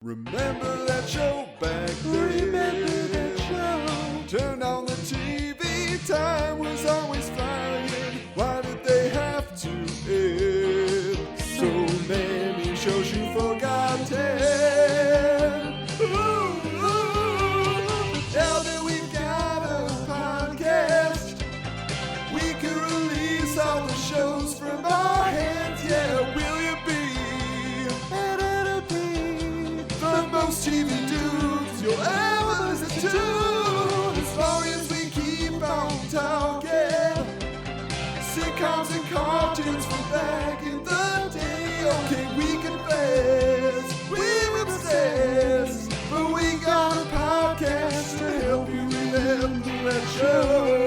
Remember that show back then? Remember that show? Turn on the TV, time was always flying. Why did they have to end? So many shows you forgotten. Now that we've got a podcast, we can release all the shows from our hands. Yeah, will you be? The most TV dudes you'll ever listen to. As long as we keep on talking. Sitcoms and cartoons from back in the day. Okay, we confess, we're obsessed. But we got a podcast to help you remember that show.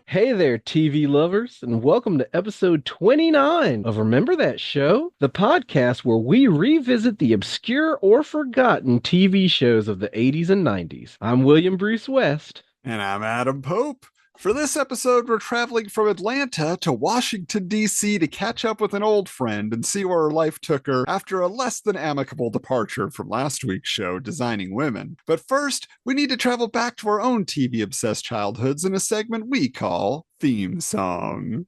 Hey there, TV lovers, and welcome to episode 29 of Remember That Show, the podcast where we revisit the obscure or forgotten TV shows of the 80s and 90s. I'm William Bruce West. And I'm Adam Pope. For this episode, we're traveling from Atlanta to Washington, D.C. to catch up with an old friend and see where her life took her after a less than amicable departure from last week's show, Designing Women. But first, we need to travel back to our own TV-obsessed childhoods in a segment we call Theme Song.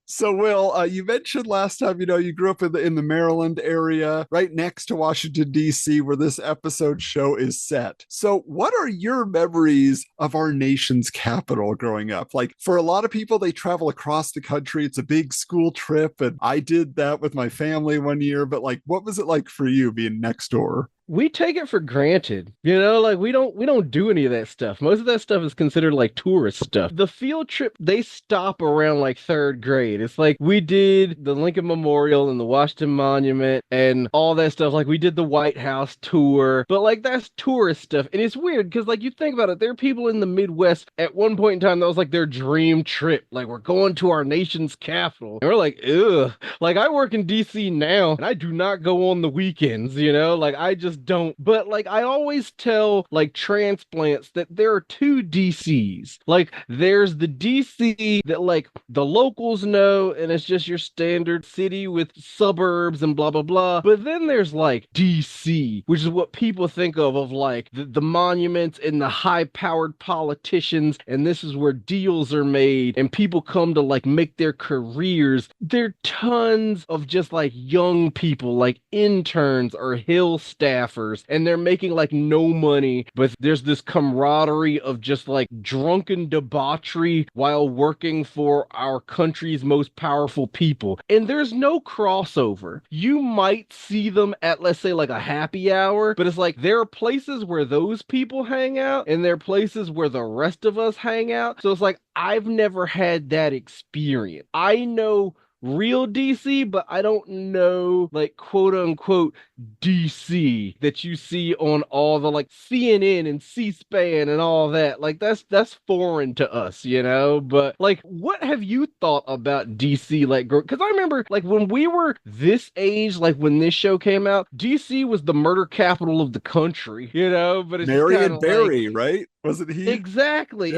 So, Will, you mentioned last time, you grew up in the Maryland area, right next to Washington, D.C., where this episode show is set. So what are your memories of our nation's capital growing up? Like, for a lot of people, they travel across the country. It's a big school trip, and I did that with my family one year. But, like, what was it like for you being next door? We take it for granted, like we don't do any of that stuff. Most of that stuff is considered like tourist stuff. The field trip, they stop around like third grade. It's like we did the Lincoln Memorial and the Washington Monument and all that stuff. Like we did the White House tour, but like that's tourist stuff. And it's weird because like you think about it, there are people in the Midwest at one point in time that was like their dream trip. Like we're going to our nation's capital. And we're like, ugh. Like I work in DC now and I do not go on the weekends, like I just don't. But like I always tell like transplants that there are two DCs. Like there's the DC that like the locals know and it's just your standard city with suburbs and blah blah blah. But then there's like DC, which is what people think of like the monuments and the high-powered politicians, and this is where deals are made and people come to like make their careers. There are tons of just like young people, like interns or Hill staffers, and they're making like no money, but there's this camaraderie of just like drunken debauchery while working for our country's most powerful people. And there's no crossover. You might see them at, let's say, like a happy hour, but it's like there are places where those people hang out and there are places where the rest of us hang out. So it's like I've never had that experience. I know real DC, but I don't know like quote unquote DC that you see on all the like CNN and C-SPAN and all that. Like that's foreign to us, but like what have you thought about DC? Like, because I remember like when we were this age, like when this show came out, DC was the murder capital of the country, but it's Marion Barry, like, right? Wasn't he? Exactly.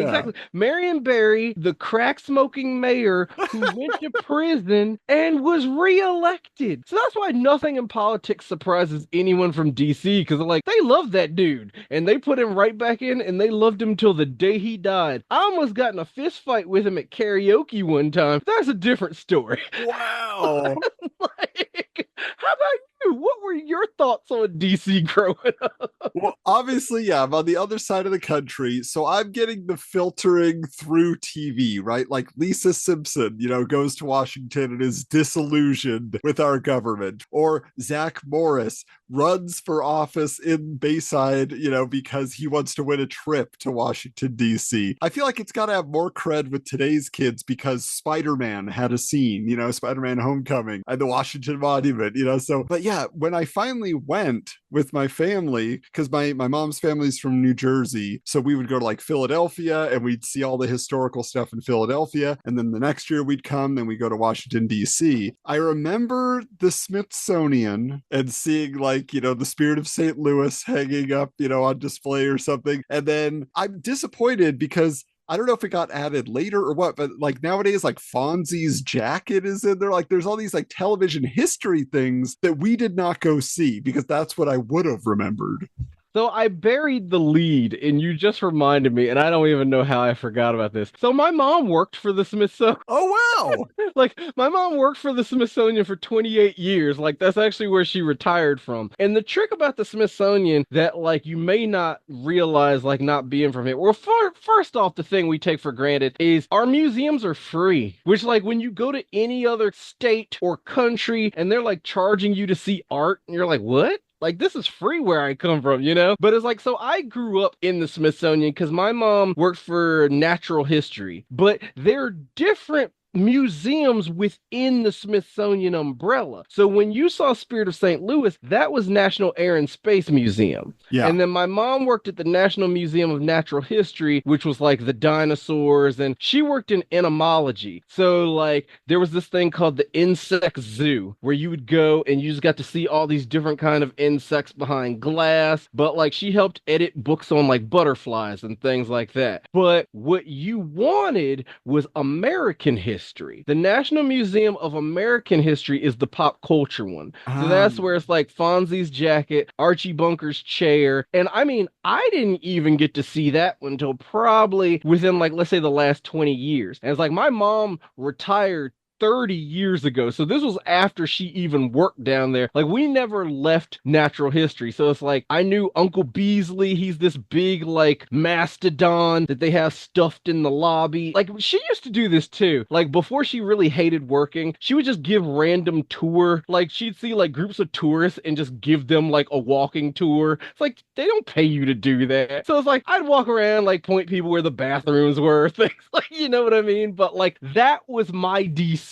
Marion Barry, the crack-smoking mayor who went to prison and was reelected. So that's why nothing in politics surprises anyone from DC, because like they love that dude and they put him right back in and they loved him till the day he died. I almost got in a fist fight with him at karaoke one time. That's a different story. Wow. Like, how about you? What were your thoughts on DC growing up? Well, obviously, yeah, I'm on the other side of the country, so I'm getting the filtering through TV, right? Like Lisa Simpson, goes to Washington and is disillusioned with our government. Or Zach Morris runs for office in Bayside, because he wants to win a trip to Washington, D.C. I feel like it's got to have more cred with today's kids because Spider-Man had a scene, Spider-Man Homecoming and the Washington Monument, so, but yeah, when I finally went with my family, because my mom's family's from New Jersey, so we would go to like Philadelphia and we'd see all the historical stuff in Philadelphia, and then the next year we'd come and we go to Washington, D.C. I remember the Smithsonian and seeing like, the Spirit of St. Louis hanging up, on display or something, and then I'm disappointed because I don't know if it got added later or what, but like nowadays, like Fonzie's jacket is in there. Like there's all these like television history things that we did not go see because that's what I would have remembered. So I buried the lead, and you just reminded me, and I don't even know how I forgot about this. So my mom worked for the Smithsonian. Oh, wow. Like my mom worked for the Smithsonian for 28 years. Like that's actually where she retired from. And the trick about the Smithsonian that like you may not realize like not being from it. Well, first off, the thing we take for granted is our museums are free, which like when you go to any other state or country and they're like charging you to see art, and you're like, what? Like, this is free where I come from, you know? But it's like, so I grew up in the Smithsonian because my mom worked for natural history, but they're different museums within the Smithsonian umbrella. So when you saw Spirit of St. Louis, that was National Air and Space Museum. Yeah. And then my mom worked at the National Museum of Natural History, which was like the dinosaurs, and she worked in entomology. So like there was this thing called the insect zoo where you would go and you just got to see all these different kind of insects behind glass, but like she helped edit books on like butterflies and things like that. But what you wanted was American history. The National Museum of American History is the pop culture one. So that's where it's like Fonzie's jacket, Archie Bunker's chair. And I mean, I didn't even get to see that one until probably within like, let's say the last 20 years. And it's like my mom retired 30 years ago. So this was after she even worked down there. Like we never left natural history. So it's like I knew Uncle Beasley. He's this big like mastodon that they have stuffed in the lobby. Like she used to do this too. Like before she really hated working, she would just give random tour. Like she'd see like groups of tourists and just give them like a walking tour. It's like they don't pay you to do that. So it's like I'd walk around like point people where the bathrooms were, things like, you know what I mean? But like that was my DC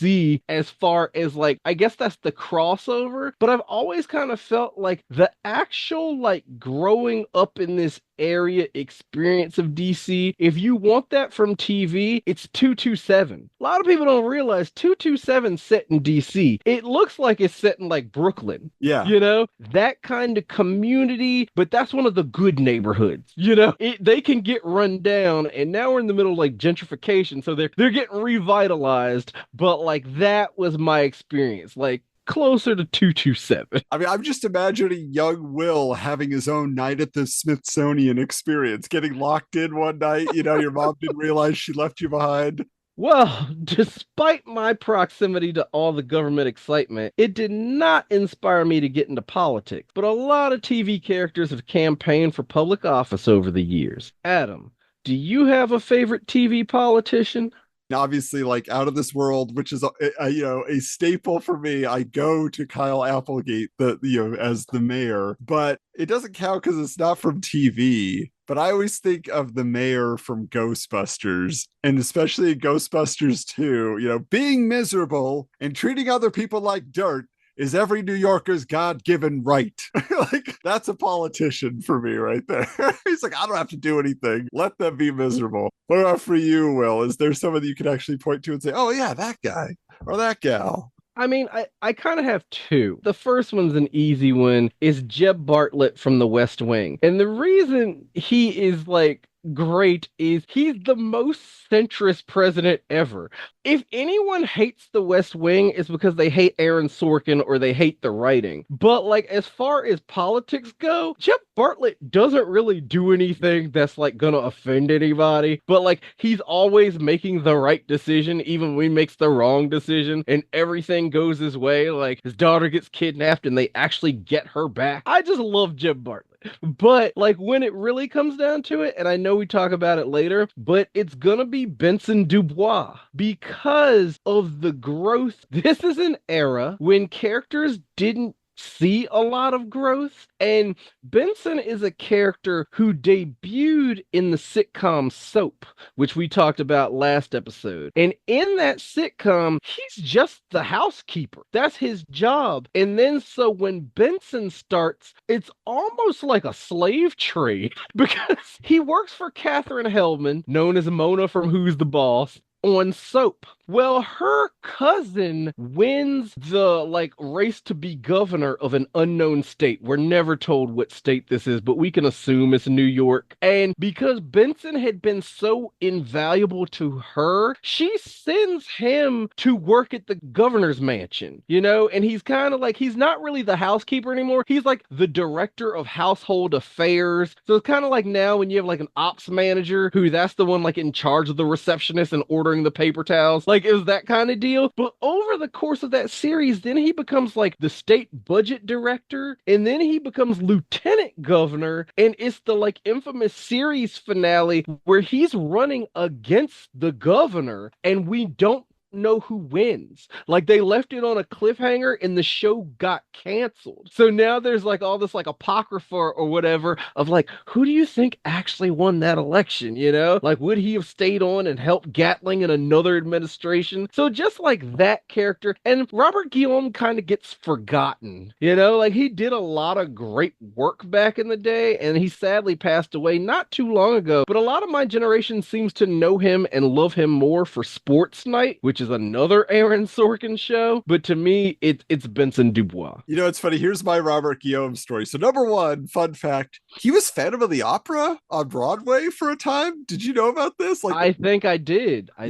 as far as like, I guess that's the crossover, but I've always kind of felt like the actual like growing up in this area experience of DC, if you want that from TV, it's 227. A lot of people don't realize 227 set in DC. It looks like it's set in like Brooklyn. Yeah. You know, that kind of community, but that's one of the good neighborhoods. You know, they can get run down, and now we're in the middle of like gentrification, so they're getting revitalized. But like that was my experience. Like closer to 227. I mean, I'm just imagining young Will having his own night at the Smithsonian experience, getting locked in one night. You know, your mom didn't realize she left you behind. Well, despite my proximity to all the government excitement, it did not inspire me to get into politics. But a lot of TV characters have campaigned for public office over the years. Adam, do you have a favorite TV politician? Obviously, like Out of This World, which is a staple for me. I go to Kyle Applegate, as the mayor, but it doesn't count because it's not from TV. But I always think of the mayor from Ghostbusters, and especially Ghostbusters 2, being miserable and treating other people like dirt is every New Yorker's God-given right. Like, that's a politician for me right there. He's like, I don't have to do anything. Let them be miserable. What about for you, Will? Is there someone that you can actually point to and say, oh, yeah, that guy or that gal? I mean, I kind of have two. The first one's an easy one, is Jeb Bartlett from The West Wing. And the reason he is like great is he's the most centrist president ever. If anyone hates The West Wing, it's because they hate Aaron Sorkin or they hate the writing. But like as far as politics go, Jeb Bartlett doesn't really do anything that's like gonna offend anybody. But like he's always making the right decision, even when he makes the wrong decision, and everything goes his way. Like his daughter gets kidnapped and they actually get her back. I just love Jeb Bartlett. But like when it really comes down to it, and I know we talk about it later, but it's gonna be Benson Dubois because of the growth. This is an era when characters didn't see a lot of growth, and Benson is a character who debuted in the sitcom Soap, which we talked about last episode. And in that sitcom, he's just the housekeeper. That's his job. And then so when Benson starts, it's almost like a slave trade because he works for Katherine Hellman, known as Mona from Who's the Boss. on soap. Well, her cousin wins the race to be governor of an unknown state. We're never told what state this is, but we can assume it's New York. And because Benson had been so invaluable to her, she sends him to work at the governor's mansion, and he's kind of he's not really the housekeeper anymore. He's like the director of household affairs. So it's kind of like now when you have an ops manager who that's the one in charge of the receptionist and ordering the paper towels. It was that kind of deal. But over the course of that series, then he becomes the state budget director, and then he becomes lieutenant governor, and it's the infamous series finale where he's running against the governor, and we don't know who wins. They left it on a cliffhanger and the show got canceled. So now there's all this apocrypha or whatever of who do you think actually won that election, would he have stayed on and helped Gatling in another administration? So just that character. And Robert Guillaume kind of gets forgotten, he did a lot of great work back in the day, and he sadly passed away not too long ago. But a lot of my generation seems to know him and love him more for Sports Night, which is another Aaron Sorkin show, but to me, it's Benson Dubois. It's funny. Here's my Robert Guillaume story. So number one, fun fact, he was Phantom of the Opera on Broadway for a time. Did you know about this? I think I did. I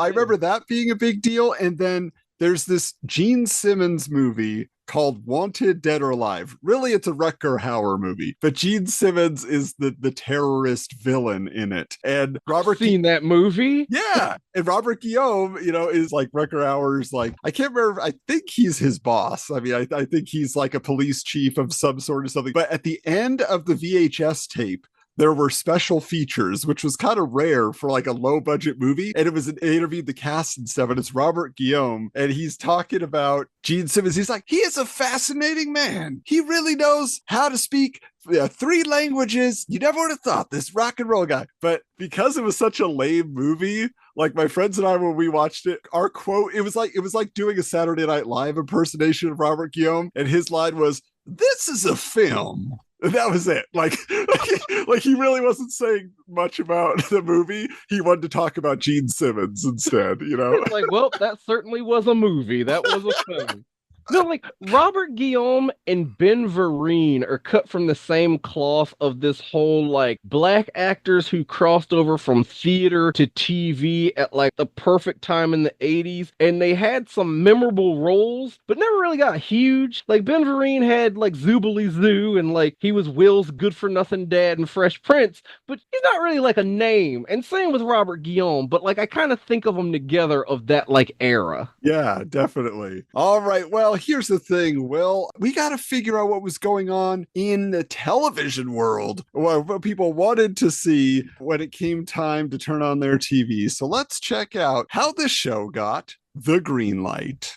remember that being a big deal. And then there's this Gene Simmons movie called Wanted Dead or Alive. Really, it's a Rutger Hauer movie, but Gene Simmons is the terrorist villain in it. And Robert seen that movie? Yeah. And Robert Guillaume, is Rutger Hauer's I can't remember, I think he's his boss. I mean, I think he's a police chief of some sort or something. But at the end of the VHS tape, there were special features, which was kind of rare for a low budget movie. And it was an interview, the cast and stuff. And it's Robert Guillaume. And he's talking about Gene Simmons. He's he is a fascinating man. He really knows how to speak 3 languages. You never would have thought, this rock and roll guy. But because it was such a lame movie, my friends and I, when we watched it, our quote, it was like doing a Saturday Night Live impersonation of Robert Guillaume. And his line was, "This is a film." And that was it. He really wasn't saying much about the movie. He wanted to talk about Gene Simmons instead, Well, that certainly was a movie. That was a film. No, Robert Guillaume and Ben Vereen are cut from the same cloth of this whole black actors who crossed over from theater to TV at the perfect time in the 80s, and they had some memorable roles, but never really got huge. Ben Vereen had Zoobly Zoo, and he was Will's good for nothing dad in Fresh Prince, but he's not really a name. And same with Robert Guillaume, but I kind of think of them together of that era. Yeah, definitely. All right, well, here's the thing, Will. We got to figure out what was going on in the television world, what people wanted to see when it came time to turn on their TV. So let's check out how this show got the green light.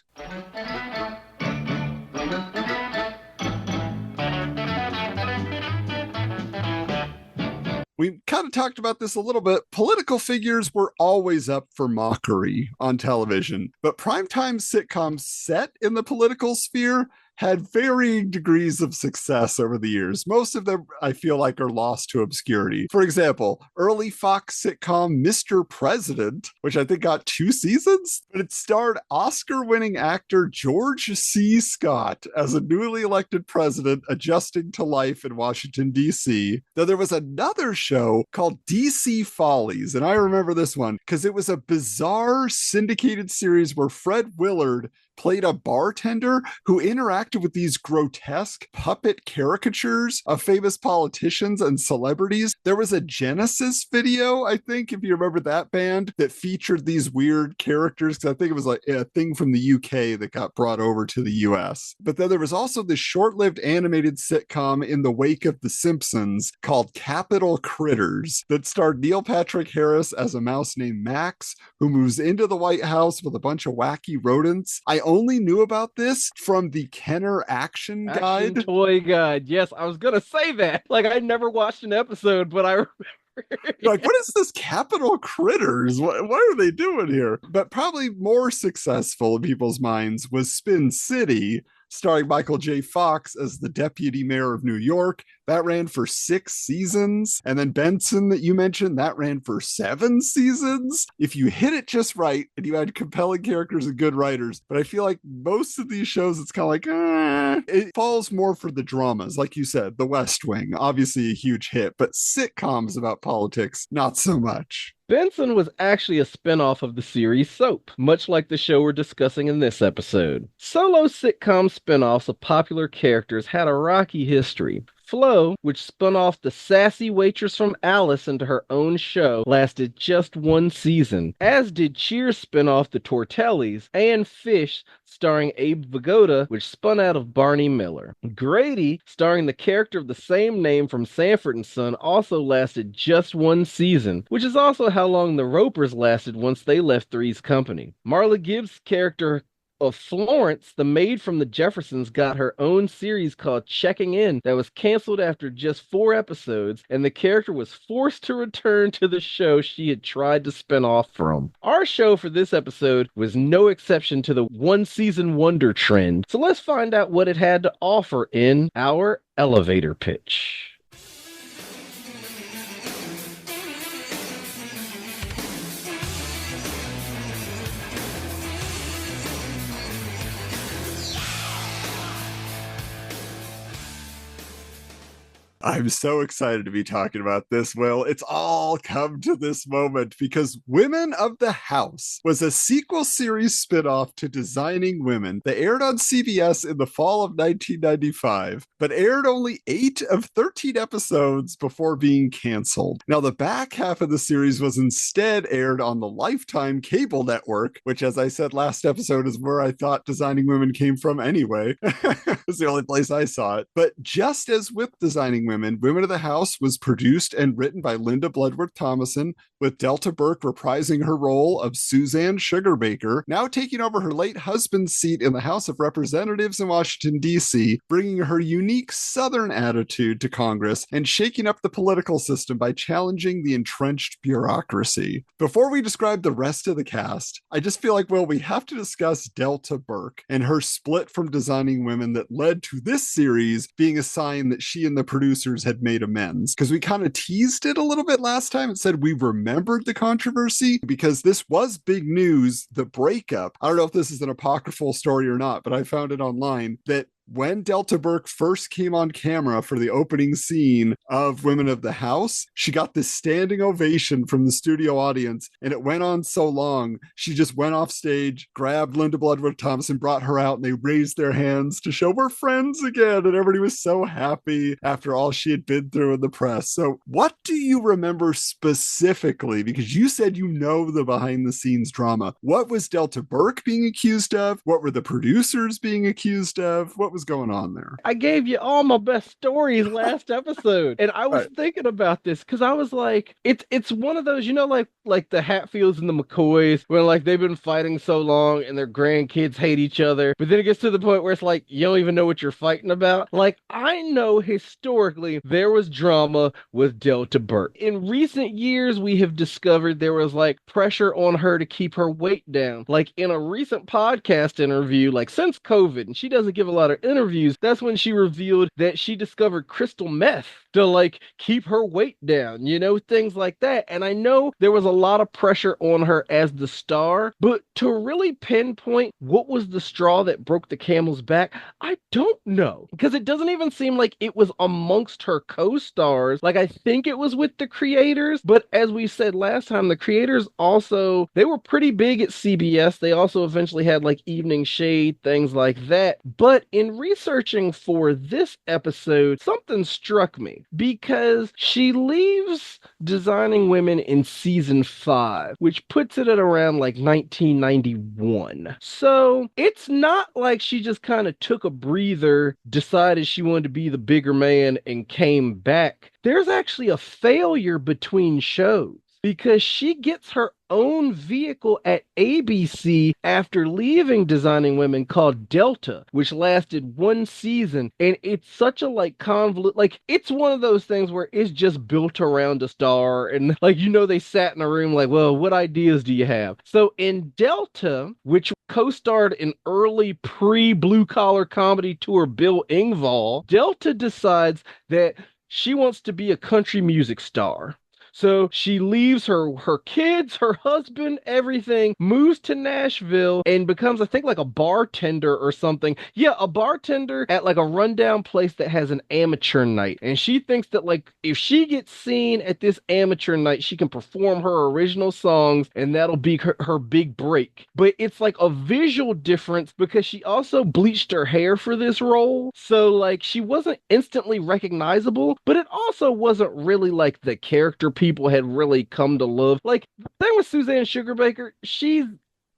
We kind of talked about this a little bit. Political figures were always up for mockery on television, but primetime sitcoms set in the political sphere had varying degrees of success over the years. Most of them, I feel like, are lost to obscurity. For example, early Fox sitcom Mr. President, which I think got 2 seasons, but it starred Oscar-winning actor George C. Scott as a newly elected president adjusting to life in Washington, D.C. Though there was another show called D.C. Follies, and I remember this one because it was a bizarre syndicated series where Fred Willard played a bartender who interacted with these grotesque puppet caricatures of famous politicians and celebrities. There was a Genesis video, I think, if you remember that band, that featured these weird characters, because I think it was a thing from the UK that got brought over to the US. But then there was also this short-lived animated sitcom in the wake of The Simpsons called Capital Critters that starred Neil Patrick Harris as a mouse named Max, who moves into the White House with a bunch of wacky rodents. I only knew about this from the Kenner Action Guide. Toy Guide. Yes, I was going to say that. I never watched an episode, but I remember. What is this Capital Critters? What are they doing here? But probably more successful in people's minds was Spin City, starring Michael J. Fox as the deputy mayor of New York. That ran for 6 seasons. And then Benson, that you mentioned, that ran for 7 seasons. If you hit it just right and you had compelling characters and good writers, but I feel like most of these shows, it's kind of like, it falls more for the dramas. Like you said, The West Wing, obviously a huge hit, but sitcoms about politics, not so much. Benson was actually a spinoff of the series Soap, much like the show we're discussing in this episode. Solo sitcom spinoffs of popular characters had a rocky history. Flo, which spun off the sassy waitress from Alice into her own show, lasted just 1 season, as did Cheers spinoff The Tortellis, and Fish, starring Abe Vigoda, which spun out of Barney Miller. Grady, starring the character of the same name from Sanford and Son, also lasted just 1 season, which is also how long the Ropers lasted once they left Three's company. Marla Gibbs' character of Florence, the maid from the Jeffersons, got her own series called Checking In that was canceled after just 4 episodes, and the character was forced to return to the show she had tried to spin off from. Our show for this episode was no exception to the 1-season wonder trend, so let's find out what it had to offer in our elevator pitch. I'm so excited to be talking about this, Will. It's all come to this moment because Women of the House was a sequel series spinoff to Designing Women that aired on CBS in the fall of 1995, but aired only 8 of 13 episodes before being canceled. Now, the back half of the series was instead aired on the Lifetime cable network, which, as I said last episode, is where I thought Designing Women came from anyway. It's the only place I saw it. But just as with Designing Women, Women of the House was produced and written by Linda Bloodworth Thomason, with Delta Burke reprising her role of Suzanne Sugarbaker, now taking over her late husband's seat in the House of Representatives in Washington, D.C., bringing her unique Southern attitude to Congress and shaking up the political system by challenging the entrenched bureaucracy. Before we describe the rest of the cast, I just feel like, well, we have to discuss Delta Burke and her split from Designing Women that led to this series being a sign that she and the producers had made amends, because we kind of teased it a little bit last time and said we remembered the controversy because this was big news, the breakup. I don't know if this is an apocryphal story or not, but I found it online that when Delta Burke first came on camera for the opening scene of Women of the House, she got this standing ovation from the studio audience, and it went on so long, she just went off stage, grabbed Linda Bloodworth Thompson, brought her out, and they raised their hands to show we're friends again, and everybody was so happy after all she had been through in the press. So what do you remember specifically? Because you said you know the behind-the-scenes drama. What was Delta Burke being accused of? What were the producers being accused of? What was going on there? I gave you all my best stories last episode, and I was thinking about this because I was like, it's one of those, like the Hatfields and the McCoys, where like they've been fighting so long and their grandkids hate each other, but then it gets to the point where it's like you don't even know what you're fighting about. Like, I know historically there was drama with Delta Burke. In recent years, we have discovered there was like pressure on her to keep her weight down. Like in a recent podcast interview, like since COVID, and she doesn't give a lot of interviews, that's when she revealed that she discovered crystal meth to like keep her weight down, things like that. And I know there was a lot of pressure on her as the star, but to really pinpoint what was the straw that broke the camel's back, I don't know, because it doesn't even seem like it was amongst her co-stars. Like, I think it was with the creators, but as we said last time, the creators also, they were pretty big at CBS. They also eventually had like Evening Shade, things like that. But in researching for this episode, something struck me, because she leaves Designing Women in season 5, which puts it at around like 1991. So it's not like she just kind of took a breather, decided she wanted to be the bigger man, and came back. There's actually a failure between shows. because she gets her own vehicle at ABC after leaving Designing Women called Delta, which lasted one season. And it's such a like convolute, like it's one of those things where it's just built around a star. And like, they sat in a room like, well, what ideas do you have? So in Delta, which co-starred in early pre-blue collar comedy tour Bill Engvall, Delta decides that she wants to be a country music star. So she leaves her kids, her husband, everything, moves to Nashville and becomes, I think, like a bartender or something. Yeah, a bartender at like a rundown place that has an amateur night. And she thinks that like if she gets seen at this amateur night, she can perform her original songs and that'll be her big break. But it's like a visual difference because she also bleached her hair for this role. So like she wasn't instantly recognizable, but it also wasn't really like the character people had really come to love. Like, the thing with Suzanne Sugarbaker, she's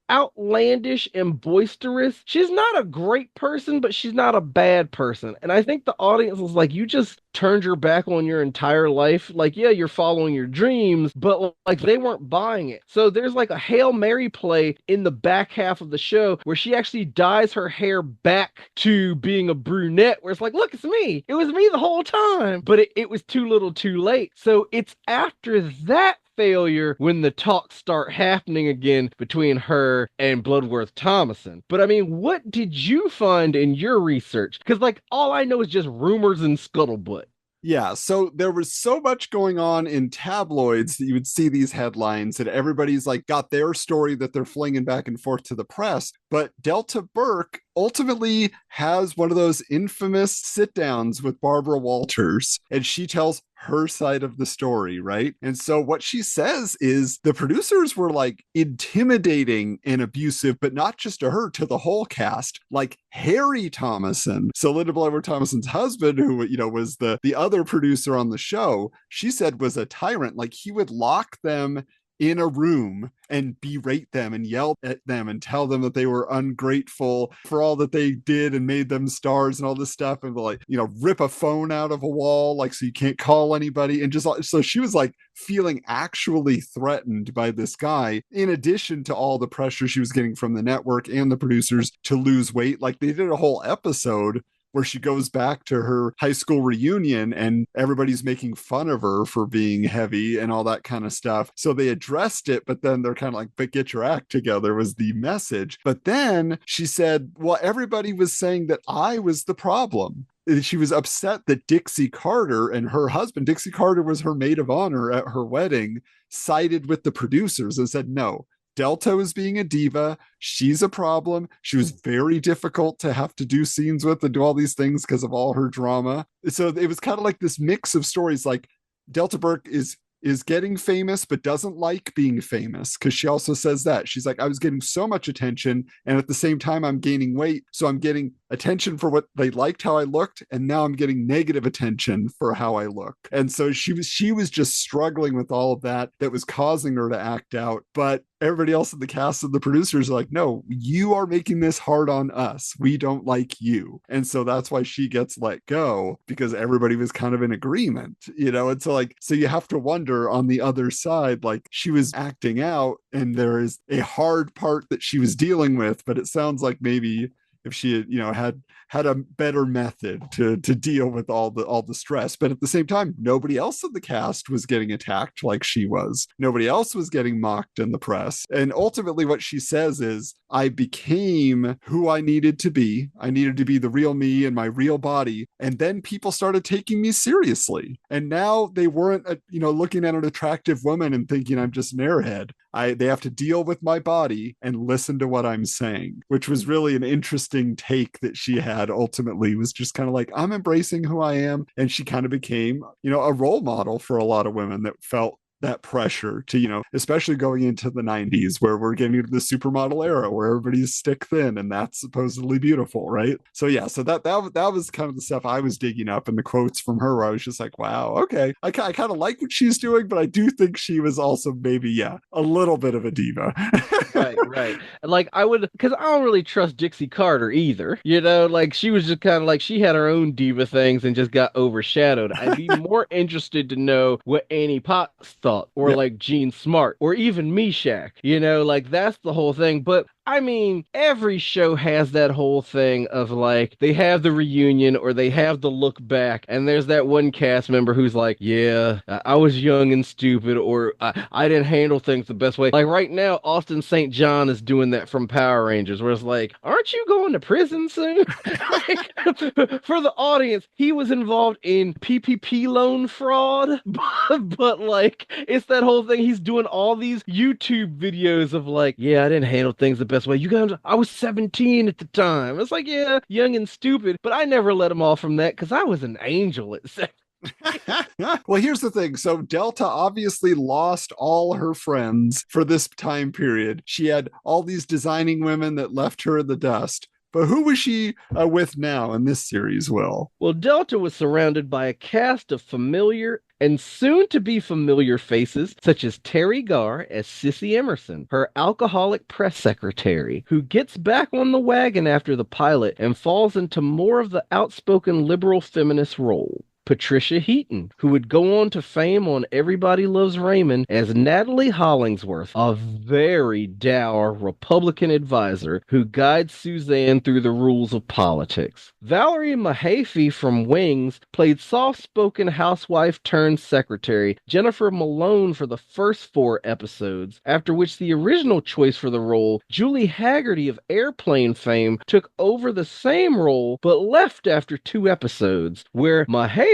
outlandish and boisterous. She's not a great person, but she's not a bad person. And I think the audience was like, you just turned your back on your entire life. Like, yeah, you're following your dreams, but like they weren't buying it. So there's like a Hail Mary play in the back half of the show where she actually dyes her hair back to being a brunette, where it's like, look, it's me. It was me the whole time. But it was too little too late. So it's after that failure when the talks start happening again between her and Bloodworth Thomason. But I mean, what did you find in your research? Because like all I know is just rumors and scuttlebutt. Yeah, so there was so much going on in tabloids that you would see these headlines and everybody's like got their story that they're flinging back and forth to the press. But Delta Burke ultimately has one of those infamous sit downs with Barbara Walters, and she tells her side of the story, right? And so what she says is the producers were like intimidating and abusive, but not just to her, to the whole cast. Like Harry Thomason, so Linda Bloodworth Thomason's husband, who was the other producer on the show, she said was a tyrant. Like he would lock them in a room and berate them and yell at them and tell them that they were ungrateful for all that they did and made them stars and all this stuff, and like rip a phone out of a wall like so you can't call anybody, and just so she was like feeling actually threatened by this guy, in addition to all the pressure she was getting from the network and the producers to lose weight. Like they did a whole episode where she goes back to her high school reunion and everybody's making fun of her for being heavy and all that kind of stuff. So they addressed it, but then they're kind of like, but get your act together was the message. But then she said, well, everybody was saying that I was the problem. She was upset that Dixie Carter and her husband, Dixie Carter was her maid of honor at her wedding, sided with the producers and said, no, Delta was being a diva. She's a problem. She was very difficult to have to do scenes with and do all these things because of all her drama. So it was kind of like this mix of stories. Like Delta Burke is getting famous, but doesn't like being famous, because she also says that. She's like, I was getting so much attention, and at the same time, I'm gaining weight. So I'm getting attention for what they liked, how I looked, and now I'm getting negative attention for how I look. And so she was just struggling with all of that was causing her to act out. But everybody else in the cast and the producers are like, no, you are making this hard on us. We don't like you. And so that's why she gets let go, because everybody was kind of in agreement, and so you have to wonder on the other side, like she was acting out and there is a hard part that she was dealing with, but it sounds like maybe if she had a better method to deal with all the stress. But at the same time, nobody else in the cast was getting attacked like she was. Nobody else was getting mocked in the press. And ultimately what she says is, I became who I needed to be. I needed to be the real me in my real body. And then people started taking me seriously. And now they weren't, looking at an attractive woman and thinking I'm just an airhead. They have to deal with my body and listen to what I'm saying, which was really an interesting take that she had. Ultimately was just kind of like, I'm embracing who I am. And she kind of became, a role model for a lot of women that felt that pressure to, especially going into the 90s where we're getting into the supermodel era where everybody's stick thin and that's supposedly beautiful, right? So yeah, so that was kind of the stuff I was digging up, and the quotes from her where I was just like, wow, okay, I kind of like what she's doing, but I do think she was also maybe a little bit of a diva. Right. Like I would, because I don't really trust Dixie Carter either. Like she was just kind of like she had her own diva things and just got overshadowed. I'd be more interested to know what Annie Potts thought Thought or Yeah. like Gene Smart or even Meshack, like that's the whole thing. But I mean, every show has that whole thing of like they have the reunion or they have the look back, and there's that one cast member who's like, yeah, I was young and stupid, or I didn't handle things the best way. Like right now, Austin St. John is doing that from Power Rangers, where it's like, aren't you going to prison soon? Like, for the audience, he was involved in PPP loan fraud, but like it's that whole thing. He's doing all these YouTube videos of like, yeah, I didn't handle things the best way. I was 17 at the time. It's like, yeah, young and stupid, but I never let him off from that because I was an angel at 17. Well, here's the thing. So Delta obviously lost all her friends for this time period. She had all these designing women that left her in the dust. But who was she with now in this series, Will? Well, Delta was surrounded by a cast of familiar and soon to be familiar faces, such as Terry Garr as Sissy Emerson, her alcoholic press secretary, who gets back on the wagon after the pilot and falls into more of the outspoken liberal feminist role. Patricia Heaton, who would go on to fame on Everybody Loves Raymond as Natalie Hollingsworth, a very dour Republican advisor who guides Suzanne through the rules of politics. Valerie Mahaffey from Wings played soft-spoken housewife turned secretary Jennifer Malone for the first 4 episodes, after which the original choice for the role, Julie Haggerty of Airplane fame, took over the same role but left after 2 episodes, where Mahaffey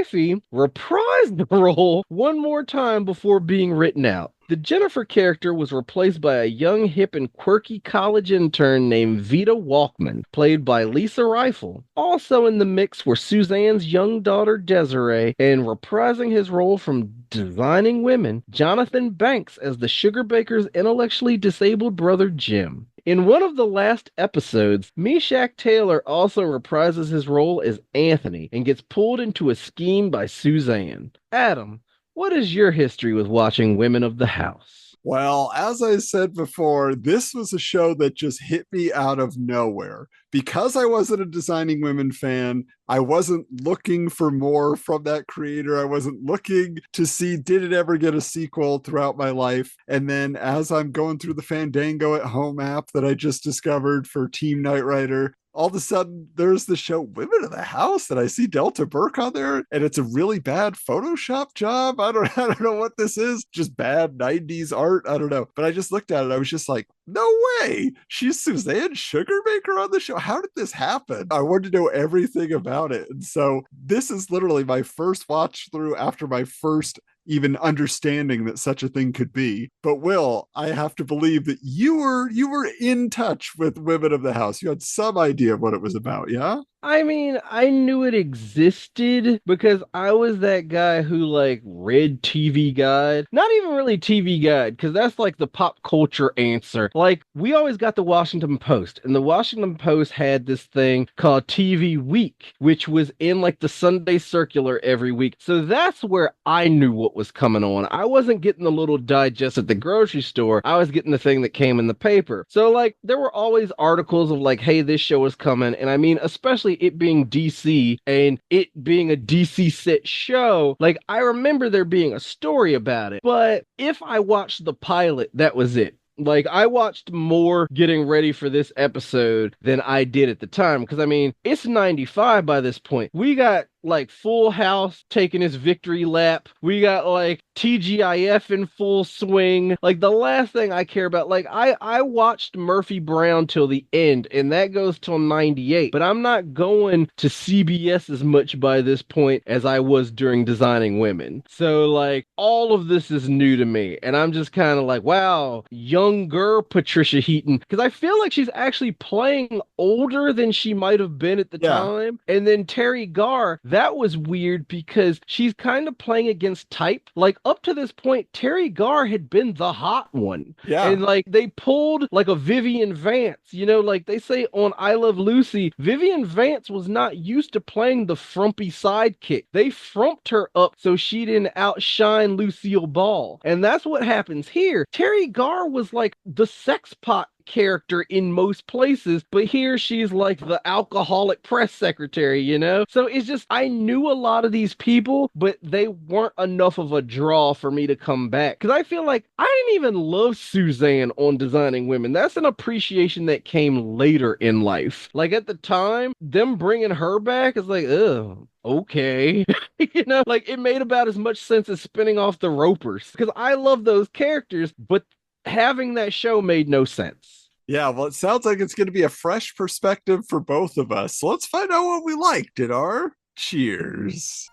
reprised the role one more time before being written out. The Jennifer character was replaced by a young, hip, and quirky college intern named Vita Walkman, played by Lisa Rifle. Also in the mix were Suzanne's young daughter Desiree, and reprising his role from Designing Women, Jonathan Banks as the Sugarbaker's intellectually disabled brother Jim. In one of the last episodes, Meshack Taylor also reprises his role as Anthony and gets pulled into a scheme by Suzanne. Adam, what is your history with watching Women of the House? Well, as I said before, this was a show that just hit me out of nowhere. Because I wasn't a Designing Women fan, I wasn't looking for more from that creator. I wasn't looking to see, did it ever get a sequel throughout my life? And then as I'm going through the Fandango at Home app that I just discovered for Team Knight Rider, all of a sudden there's the show Women of the House that I see Delta Burke on there, and it's a really bad Photoshop job. I don't know what this is. Just bad 90s art. I don't know. But I just looked at it. I was just like, no way. She's Suzanne Sugarbaker on the show. How did this happen? I wanted to know everything about it. And so this is literally my first watch through after my first even understanding that such a thing could be. But Will, I have to believe that you were in touch with Women of the House. You had some idea of what it was about, yeah? I mean, I knew it existed because I was that guy who like read TV Guide. Not even really TV Guide, because that's like the pop culture answer. Like, we always got the Washington Post, and the Washington Post had this thing called TV Week, which was in like the Sunday Circular every week. So that's where I knew what was coming on. I wasn't getting the little digest at the grocery store. I was getting the thing that came in the paper. So like, there were always articles of like, hey, this show is coming. And I mean, especially it being DC and it being a DC set show, like I remember there being a story about it. But if I watched the pilot, that was it. Like, I watched more getting ready for this episode than I did at the time. Because, I mean, it's 95 by this point. We got, like, Full House taking his victory lap. We got, like, TGIF in full swing. Like, the last thing I care about, like, I watched Murphy Brown till the end, and that goes till 98. But I'm not going to CBS as much by this point as I was during Designing Women. So, like, all of this is new to me. And I'm just kind of like, wow, younger Patricia Heaton. Because I feel like she's actually playing older than she might have been at the time. And then Terry Garr, that was weird because she's kind of playing against type. Like, up to this point, Terry Garr had been the hot one. Yeah. And, like, they pulled, like, a Vivian Vance. You know, like, they say on I Love Lucy, Vivian Vance was not used to playing the frumpy sidekick. They frumped her up so she didn't outshine Lucille Ball. And that's what happens here. Terry Garr was, like, the sex pot character in most places, but here she's like the alcoholic press secretary, you know? So it's just, I knew a lot of these people, but they weren't enough of a draw for me to come back. Because I feel like I didn't even love Suzanne on Designing Women. That's an appreciation that came later in life. Like at the time, them bringing her back is like, ugh. Okay. You know, like it made about as much sense as spinning off the Ropers because I love those characters, but having that show made no sense. Yeah, well, it sounds like it's going to be a fresh perspective for both of us. So let's find out what we liked in our cheers.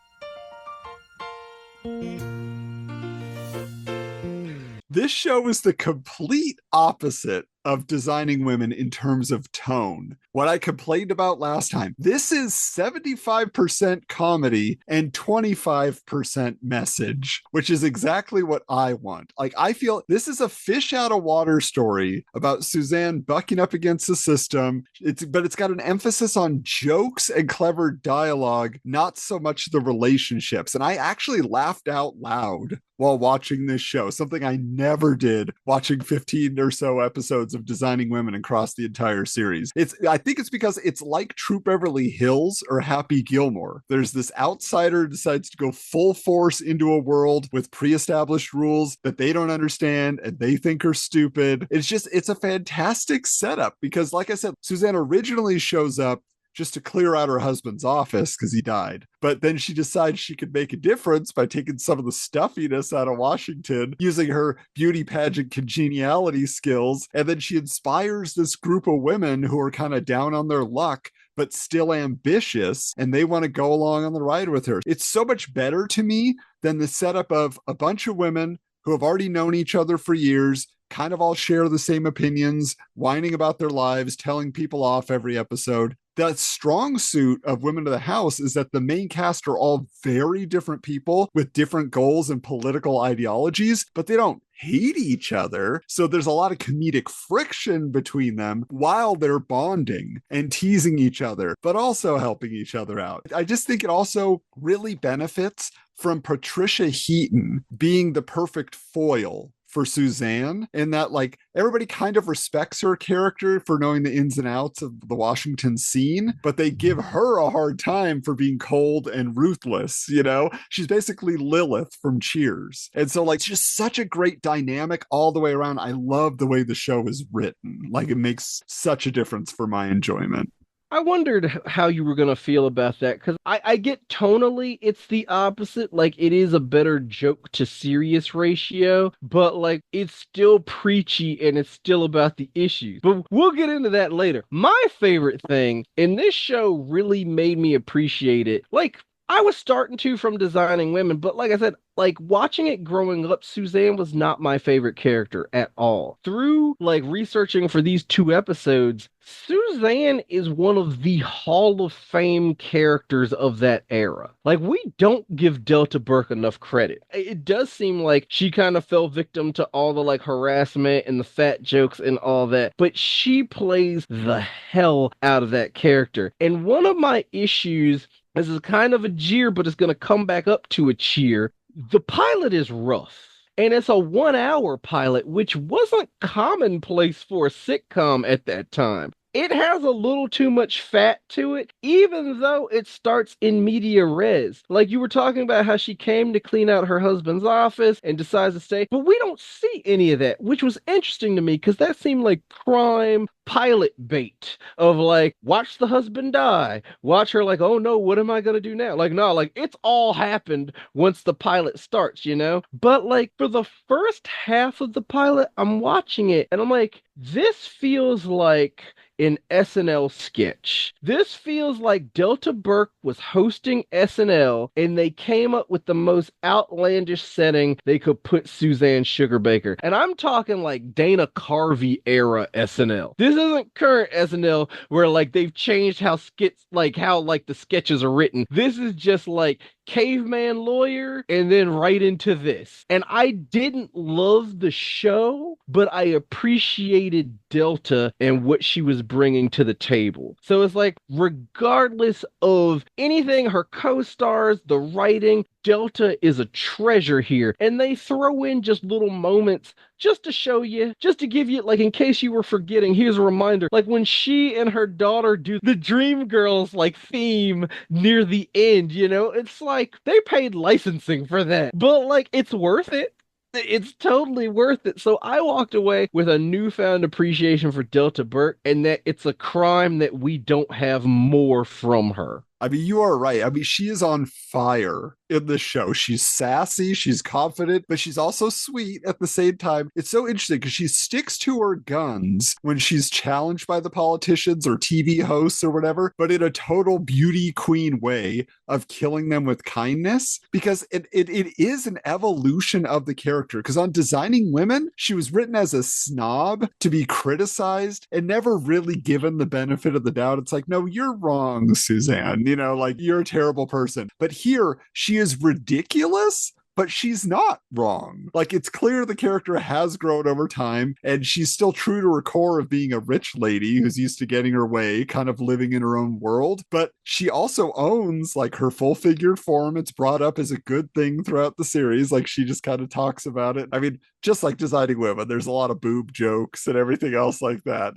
This show is the complete opposite of Designing Women in terms of tone. What I complained about last time, this is 75% comedy and 25% message, which is exactly what I want. Like, I feel this is a fish out of water story about Suzanne bucking up against the system. But it's got an emphasis on jokes and clever dialogue, not so much the relationships. And I actually laughed out loud while watching this show, something I never did watching 15 or so episodes of Designing Women across the entire series. I think it's because it's like True Beverly Hills or Happy Gilmore. There's this outsider who decides to go full force into a world with pre-established rules that they don't understand and they think are stupid. It's a fantastic setup because, like I said, Suzanne originally shows up just to clear out her husband's office because he died. But then she decides she could make a difference by taking some of the stuffiness out of Washington, using her beauty pageant congeniality skills. And then she inspires this group of women who are kind of down on their luck, but still ambitious, and they want to go along on the ride with her. It's so much better to me than the setup of a bunch of women who have already known each other for years, kind of all share the same opinions, whining about their lives, telling people off every episode. The strong suit of Women of the House is that the main cast are all very different people with different goals and political ideologies, but they don't hate each other. So there's a lot of comedic friction between them while they're bonding and teasing each other, but also helping each other out. I just think it also really benefits from Patricia Heaton being the perfect foil for Suzanne, in that like everybody kind of respects her character for knowing the ins and outs of the Washington scene, but they give her a hard time for being cold and ruthless. You know, she's basically Lilith from Cheers. And so like it's just such a great dynamic all the way around. I love the way the show is written. Like it makes such a difference for my enjoyment. I wondered how you were going to feel about that because I get tonally it's the opposite. Like it is a better joke to serious ratio, but like it's still preachy and it's still about the issues. But we'll get into that later. My favorite thing, and this show really made me appreciate it. Like I was starting to from Designing Women, but like I said, like watching it growing up, Suzanne was not my favorite character at all. Through like researching for these 2 episodes, Suzanne is one of the Hall of Fame characters of that era. Like we don't give Delta Burke enough credit. It does seem like she kind of fell victim to all the like harassment and the fat jokes and all that, but she plays the hell out of that character. And one of my issues, this is kind of a jeer, but it's going to come back up to a cheer. The pilot is rough. And it's a 1 hour pilot, which wasn't commonplace for a sitcom at that time. It has a little too much fat to it, even though it starts in media res. Like you were talking about how she came to clean out her husband's office and decides to stay, but we don't see any of that, which was interesting to me because that seemed like prime pilot bait of like, watch the husband die, watch her like, oh no, what am I gonna do now? Like, no, like it's all happened once the pilot starts, you know? But like for the first half of the pilot, I'm watching it and I'm like, this feels like an SNL sketch. This feels like Delta Burke was hosting SNL and they came up with the most outlandish setting they could put Suzanne Sugarbaker. And I'm talking like Dana Carvey era SNL. This isn't current SNL where like they've changed how skits, like how like the sketches are written. This is just like caveman lawyer and then right into this. And I didn't love the show, but I appreciated Delta and what she was bringing to the table. So it's like, regardless of anything, her co-stars, the writing, Delta is a treasure here. And they throw in just little moments just to show you, just to give you, like, in case you were forgetting, here's a reminder. Like when she and her daughter do the Dream Girls like theme near the end, it's like they paid licensing for that. But like it's worth it. It's totally worth it. So I walked away with a newfound appreciation for Delta Burke and that it's a crime that we don't have more from her. I mean, you are right. I mean, she is on fire in the show. She's sassy, she's confident, but she's also sweet at the same time. It's so interesting because she sticks to her guns when she's challenged by the politicians or TV hosts or whatever, but in a total beauty queen way of killing them with kindness, because it is an evolution of the character. Because on Designing Women, she was written as a snob to be criticized and never really given the benefit of the doubt. It's like, no, you're wrong, Suzanne. Like you're a terrible person. But here, she is ridiculous, but she's not wrong. Like it's clear the character has grown over time and she's still true to her core of being a rich lady who's used to getting her way, kind of living in her own world. But she also owns like her full figured form. It's brought up as a good thing throughout the series. Like she just kind of talks about it. I mean, just like Designing Women, there's a lot of boob jokes and everything else like that.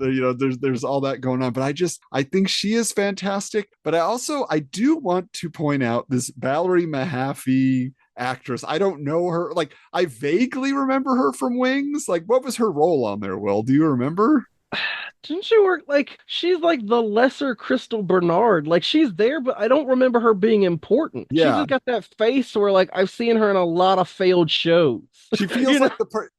There's all that going on. But I think she is fantastic. But I do want to point out this Valerie Mahaffey actress. I don't know her. Like, I vaguely remember her from Wings. Like, what was her role on there, Will? Do you remember? Didn't she work like she's like the lesser Crystal Bernard? Like she's there, but I don't remember her being important. She's Yeah. just got that face where like I've seen her in a lot of failed shows. She feels like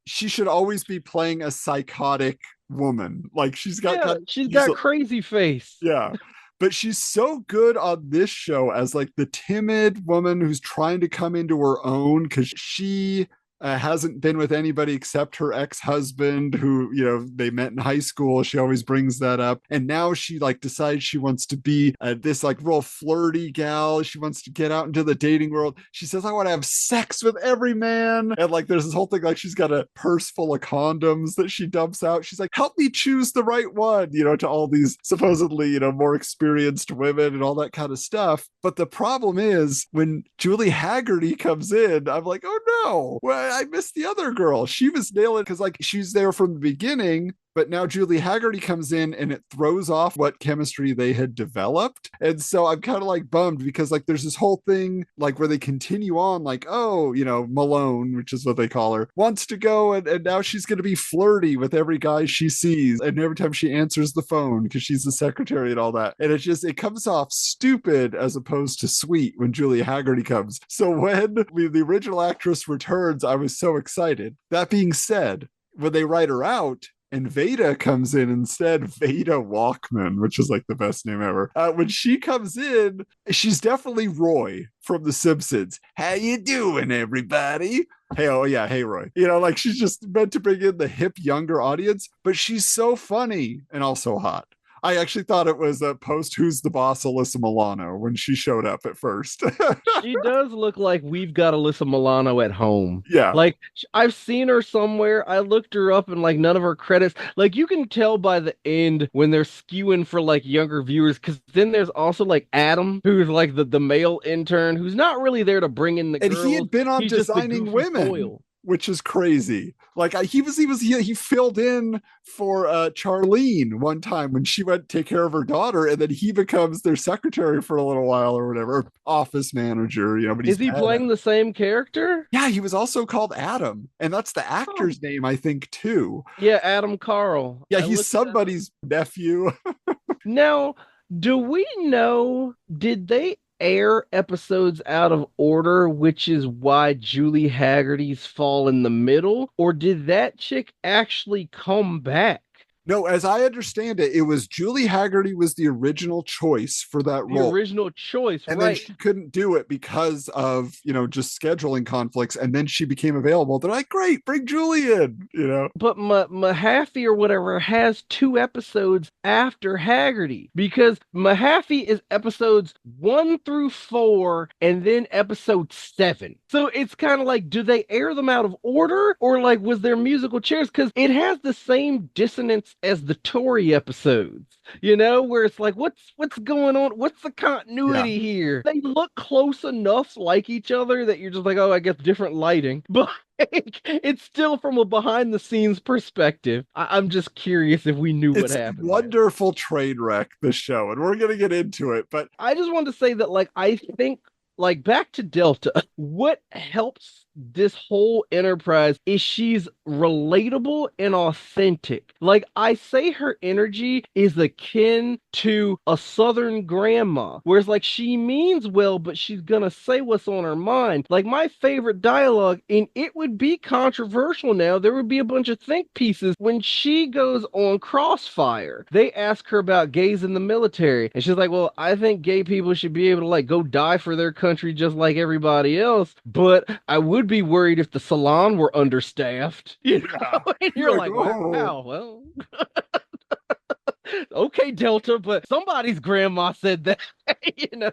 she should always be playing a psychotic woman. Like she's got she's got crazy face. Yeah. But she's so good on this show as like the timid woman who's trying to come into her own because she hasn't been with anybody except her ex-husband who, they met in high school. She always brings that up. And now she like decides she wants to be this like real flirty gal. She wants to get out into the dating world. She says, I want to have sex with every man. And like, there's this whole thing, like she's got a purse full of condoms that she dumps out. She's like, help me choose the right one, to all these supposedly, more experienced women and all that kind of stuff. But the problem is when Julie Haggerty comes in, I'm like, oh no, well, I missed the other girl. She was nailing because like she's there from the beginning, but now Julie Haggerty comes in and it throws off what chemistry they had developed. And so I'm kind of like bummed because like there's this whole thing like where they continue on like, oh, Malone, which is what they call her, wants to go and now she's going to be flirty with every guy she sees. And every time she answers the phone because she's the secretary and all that. And it comes off stupid as opposed to sweet when Julie Haggerty comes. So when the original actress returns, I was so excited. That being said, when they write her out, and Veda comes in instead, Veda Walkman, which is like the best name ever. When she comes in, she's definitely Roy from The Simpsons. How you doing, everybody? Hey, oh yeah, hey Roy. Like she's just meant to bring in the hip younger audience, but she's so funny and also hot. I actually thought it was a post Who's the Boss Alyssa Milano when she showed up at first. She does look like we've got Alyssa Milano at home. Yeah. Like I've seen her somewhere. I looked her up and like none of her credits. Like you can tell by the end when they're skewing for like younger viewers because then there's also like Adam who's like the male intern who's not really there to bring in the girls. And he had been on He's Designing Women. Foil. Which is crazy. Like he filled in for Charlene one time when she went to take care of her daughter, and then he becomes their secretary for a little while or whatever, office manager. But is he playing the same character? Yeah, he was also called Adam, and that's the actor's name, I think, too. Yeah, Adam Carl. Yeah, he's somebody's nephew. Now, do we know? Did they air episodes out of order, which is why Julie Haggerty's fall in the middle? Or did that chick actually come back? No, as I understand it, it was Julie Haggerty was the original choice for that role. The original choice, and right. then she couldn't do it because of, just scheduling conflicts. And then she became available. They're like, great, bring Julie in, But Mahaffey or whatever has 2 episodes after Haggerty because Mahaffey is episodes 1 through 4 and then episode 7. So it's kind of like, do they air them out of order or like was there musical chairs? Because it has the same dissonance as the Tory episodes, where it's like, what's going on? What's the Yeah. continuity here? They look close enough like each other that you're just like, oh, I guess different lighting. But it's still from a behind the scenes perspective. I'm just curious if we knew what It's happened there. wonderful train wreck, the show, and we're going to get into it. But I just wanted to say that, like, I think, like, back to Delta, what helps this whole enterprise is she's relatable and authentic. Like, I say her energy is akin to a Southern grandma, whereas, like, she means well, but she's gonna say what's on her mind. Like, my favorite dialogue, and it would be controversial now, there would be a bunch of think pieces when she goes on Crossfire. They ask her about gays in the military, and she's like, well, I think gay people should be able to, like, go die for their country just like everybody else, but I would be worried if the salon were understaffed, yeah, And you're you're like, like, oh, wow, well, okay, Delta, but somebody's grandma said that, you know.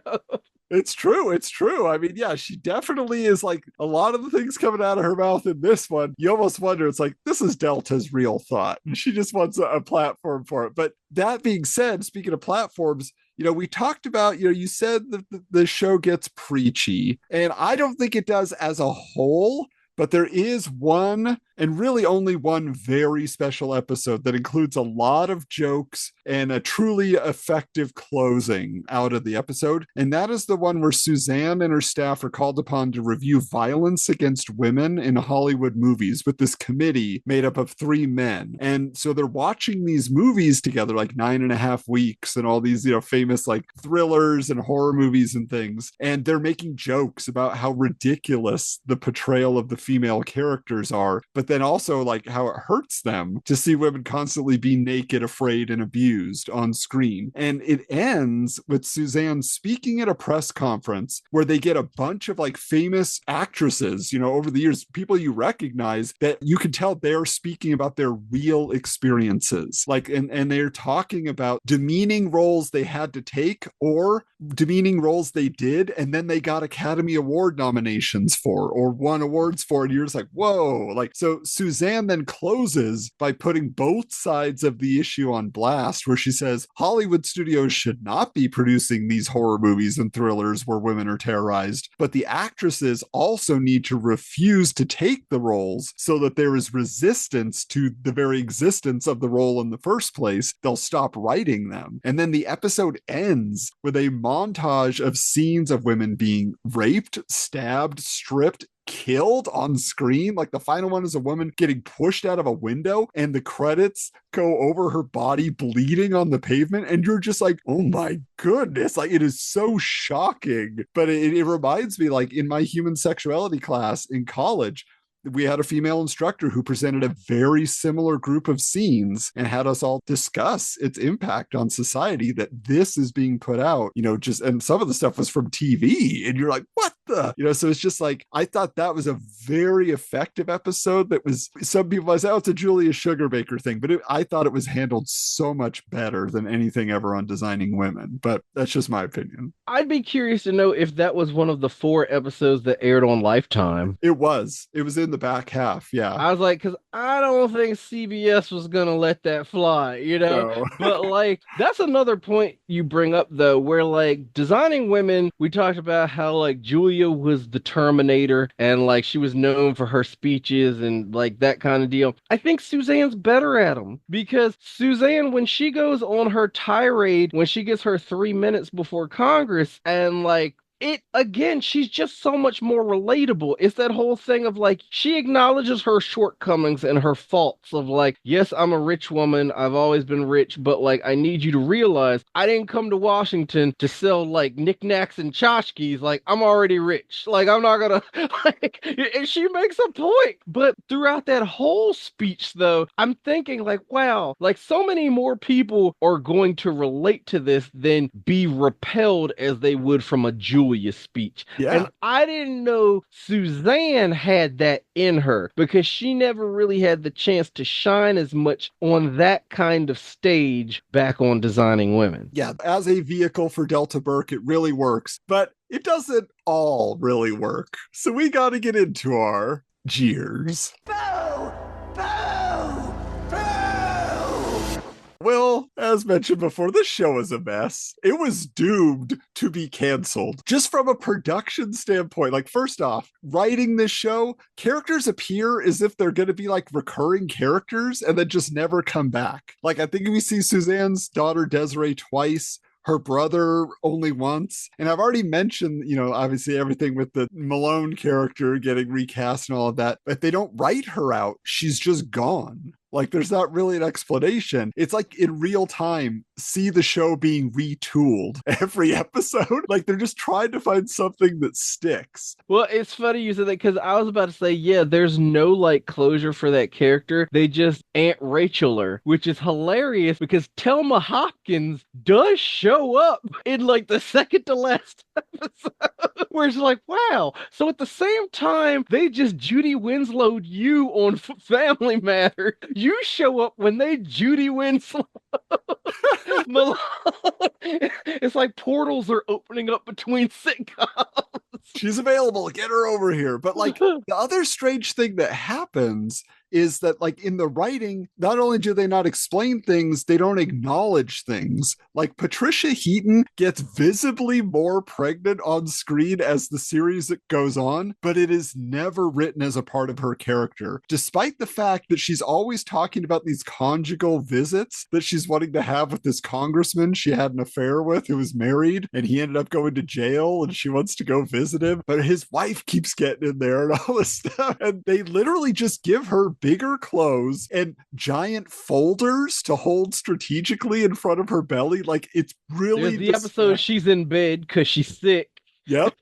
it's true. It's true. I mean, yeah, she definitely is like a lot of the things coming out of her mouth in this one. You almost wonder, it's like, this is Delta's real thought. And she just wants a platform for it. But that being said, speaking of platforms, we talked about, you said that the show gets preachy, and I don't think it does as a whole. But there is one, and really only one, very special episode that includes a lot of jokes and a truly effective closing out of the episode. And that is the one where Suzanne and her staff are called upon to review violence against women in Hollywood movies with this committee made up of 3 men. And so they're watching these movies together, like 9.5 weeks, and all these, famous like thrillers and horror movies and things. And they're making jokes about how ridiculous the portrayal of the female characters are, but then also like how it hurts them to see women constantly be naked, afraid, and abused on screen. And it ends with Suzanne speaking at a press conference where they get a bunch of like famous actresses, over the years, people you recognize, that you can tell they're speaking about their real experiences. Like, and they're talking about demeaning roles they had to take or demeaning roles they did, and then they got Academy Award nominations for or won awards for. And you're just like, whoa. Like, so Suzanne then closes by putting both sides of the issue on blast, where she says Hollywood studios should not be producing these horror movies and thrillers where women are terrorized, but the actresses also need to refuse to take the roles so that there is resistance to the very existence of the role in the first place. They'll stop writing them. And then the episode ends with a montage of scenes of women being raped, stabbed, stripped, killed on screen. Like, the final one is a woman getting pushed out of a window and the credits go over her body bleeding on the pavement, and you're just like, oh my goodness. Like, it is so shocking. But it reminds me, like, in my human sexuality class in college, we had a female instructor who presented a very similar group of scenes and had us all discuss its impact on society, that this is being put out, just, and some of the stuff was from TV, and you're like, what the, so it's just like, I thought that was a very effective episode that was, some people might say, oh, it's a Julia Sugarbaker thing, but I thought it was handled so much better than anything ever on Designing Women. But that's just my opinion. I'd be curious to know if that was one of the 4 episodes that aired on Lifetime. It was in the back half. Yeah. I was like, because I don't think CBS was going to let that fly, No. But like, that's another point you bring up, though, where like Designing Women, we talked about how like Julia was the Terminator and like she was known for her speeches and like that kind of deal. I think Suzanne's better at them, because Suzanne, when she goes on her tirade, when she gets her 3 minutes before Congress, and like, it again, she's just so much more relatable. It's that whole thing of like, she acknowledges her shortcomings and her faults of like, yes, I'm a rich woman, I've always been rich, but like, I need you to realize I didn't come to Washington to sell like knickknacks and tchotchkes. Like, I'm already rich, like I'm not gonna like, and she makes a point. But throughout that whole speech, though, I'm thinking like, wow, like so many more people are going to relate to this than be repelled as they would from a Julia speech. Yeah. And I didn't know Suzanne had that in her, because she never really had the chance to shine as much on that kind of stage back on Designing Women. Yeah, as a vehicle for Delta Burke, it really works, but it doesn't all really work. So we got to get into our jeers. Boo! Boo! Boo! Well, as mentioned before, this show is a mess. It was doomed to be canceled. Just from a production standpoint, like, first off, writing this show, characters appear as if they're going to be like recurring characters and then just never come back. Like, I think we see Suzanne's daughter Desiree twice, her brother only once. And I've already mentioned, obviously everything with the Malone character getting recast and all of that. But they don't write her out. She's just gone. Like, there's not really an explanation. It's like in real time, see the show being retooled every episode. Like, they're just trying to find something that sticks. Well, it's funny you said that because I was about to say, yeah, there's no like closure for that character. They just Aunt Rachel her, which is hilarious because Thelma Hopkins does show up in like the second to last episode, where it's like, wow. So at the same time, they just Judy Winslowed you on Family Matters. You show up when they Judy Winslow. It's like portals are opening up between sitcoms. She's available. Get her over here. But like, the other strange thing that happens is that, like, in the writing, not only do they not explain things, they don't acknowledge things. Like, Patricia Heaton gets visibly more pregnant on screen as the series goes on, but it is never written as a part of her character, despite the fact that she's always talking about these conjugal visits that she's wanting to have with this congressman she had an affair with who was married, and he ended up going to jail, and she wants to go visit him, but his wife keeps getting in there and all this stuff. And they literally just give her bigger clothes and giant folders to hold strategically in front of her belly. Like, it's really the episode she's in bed because she's sick. Yep.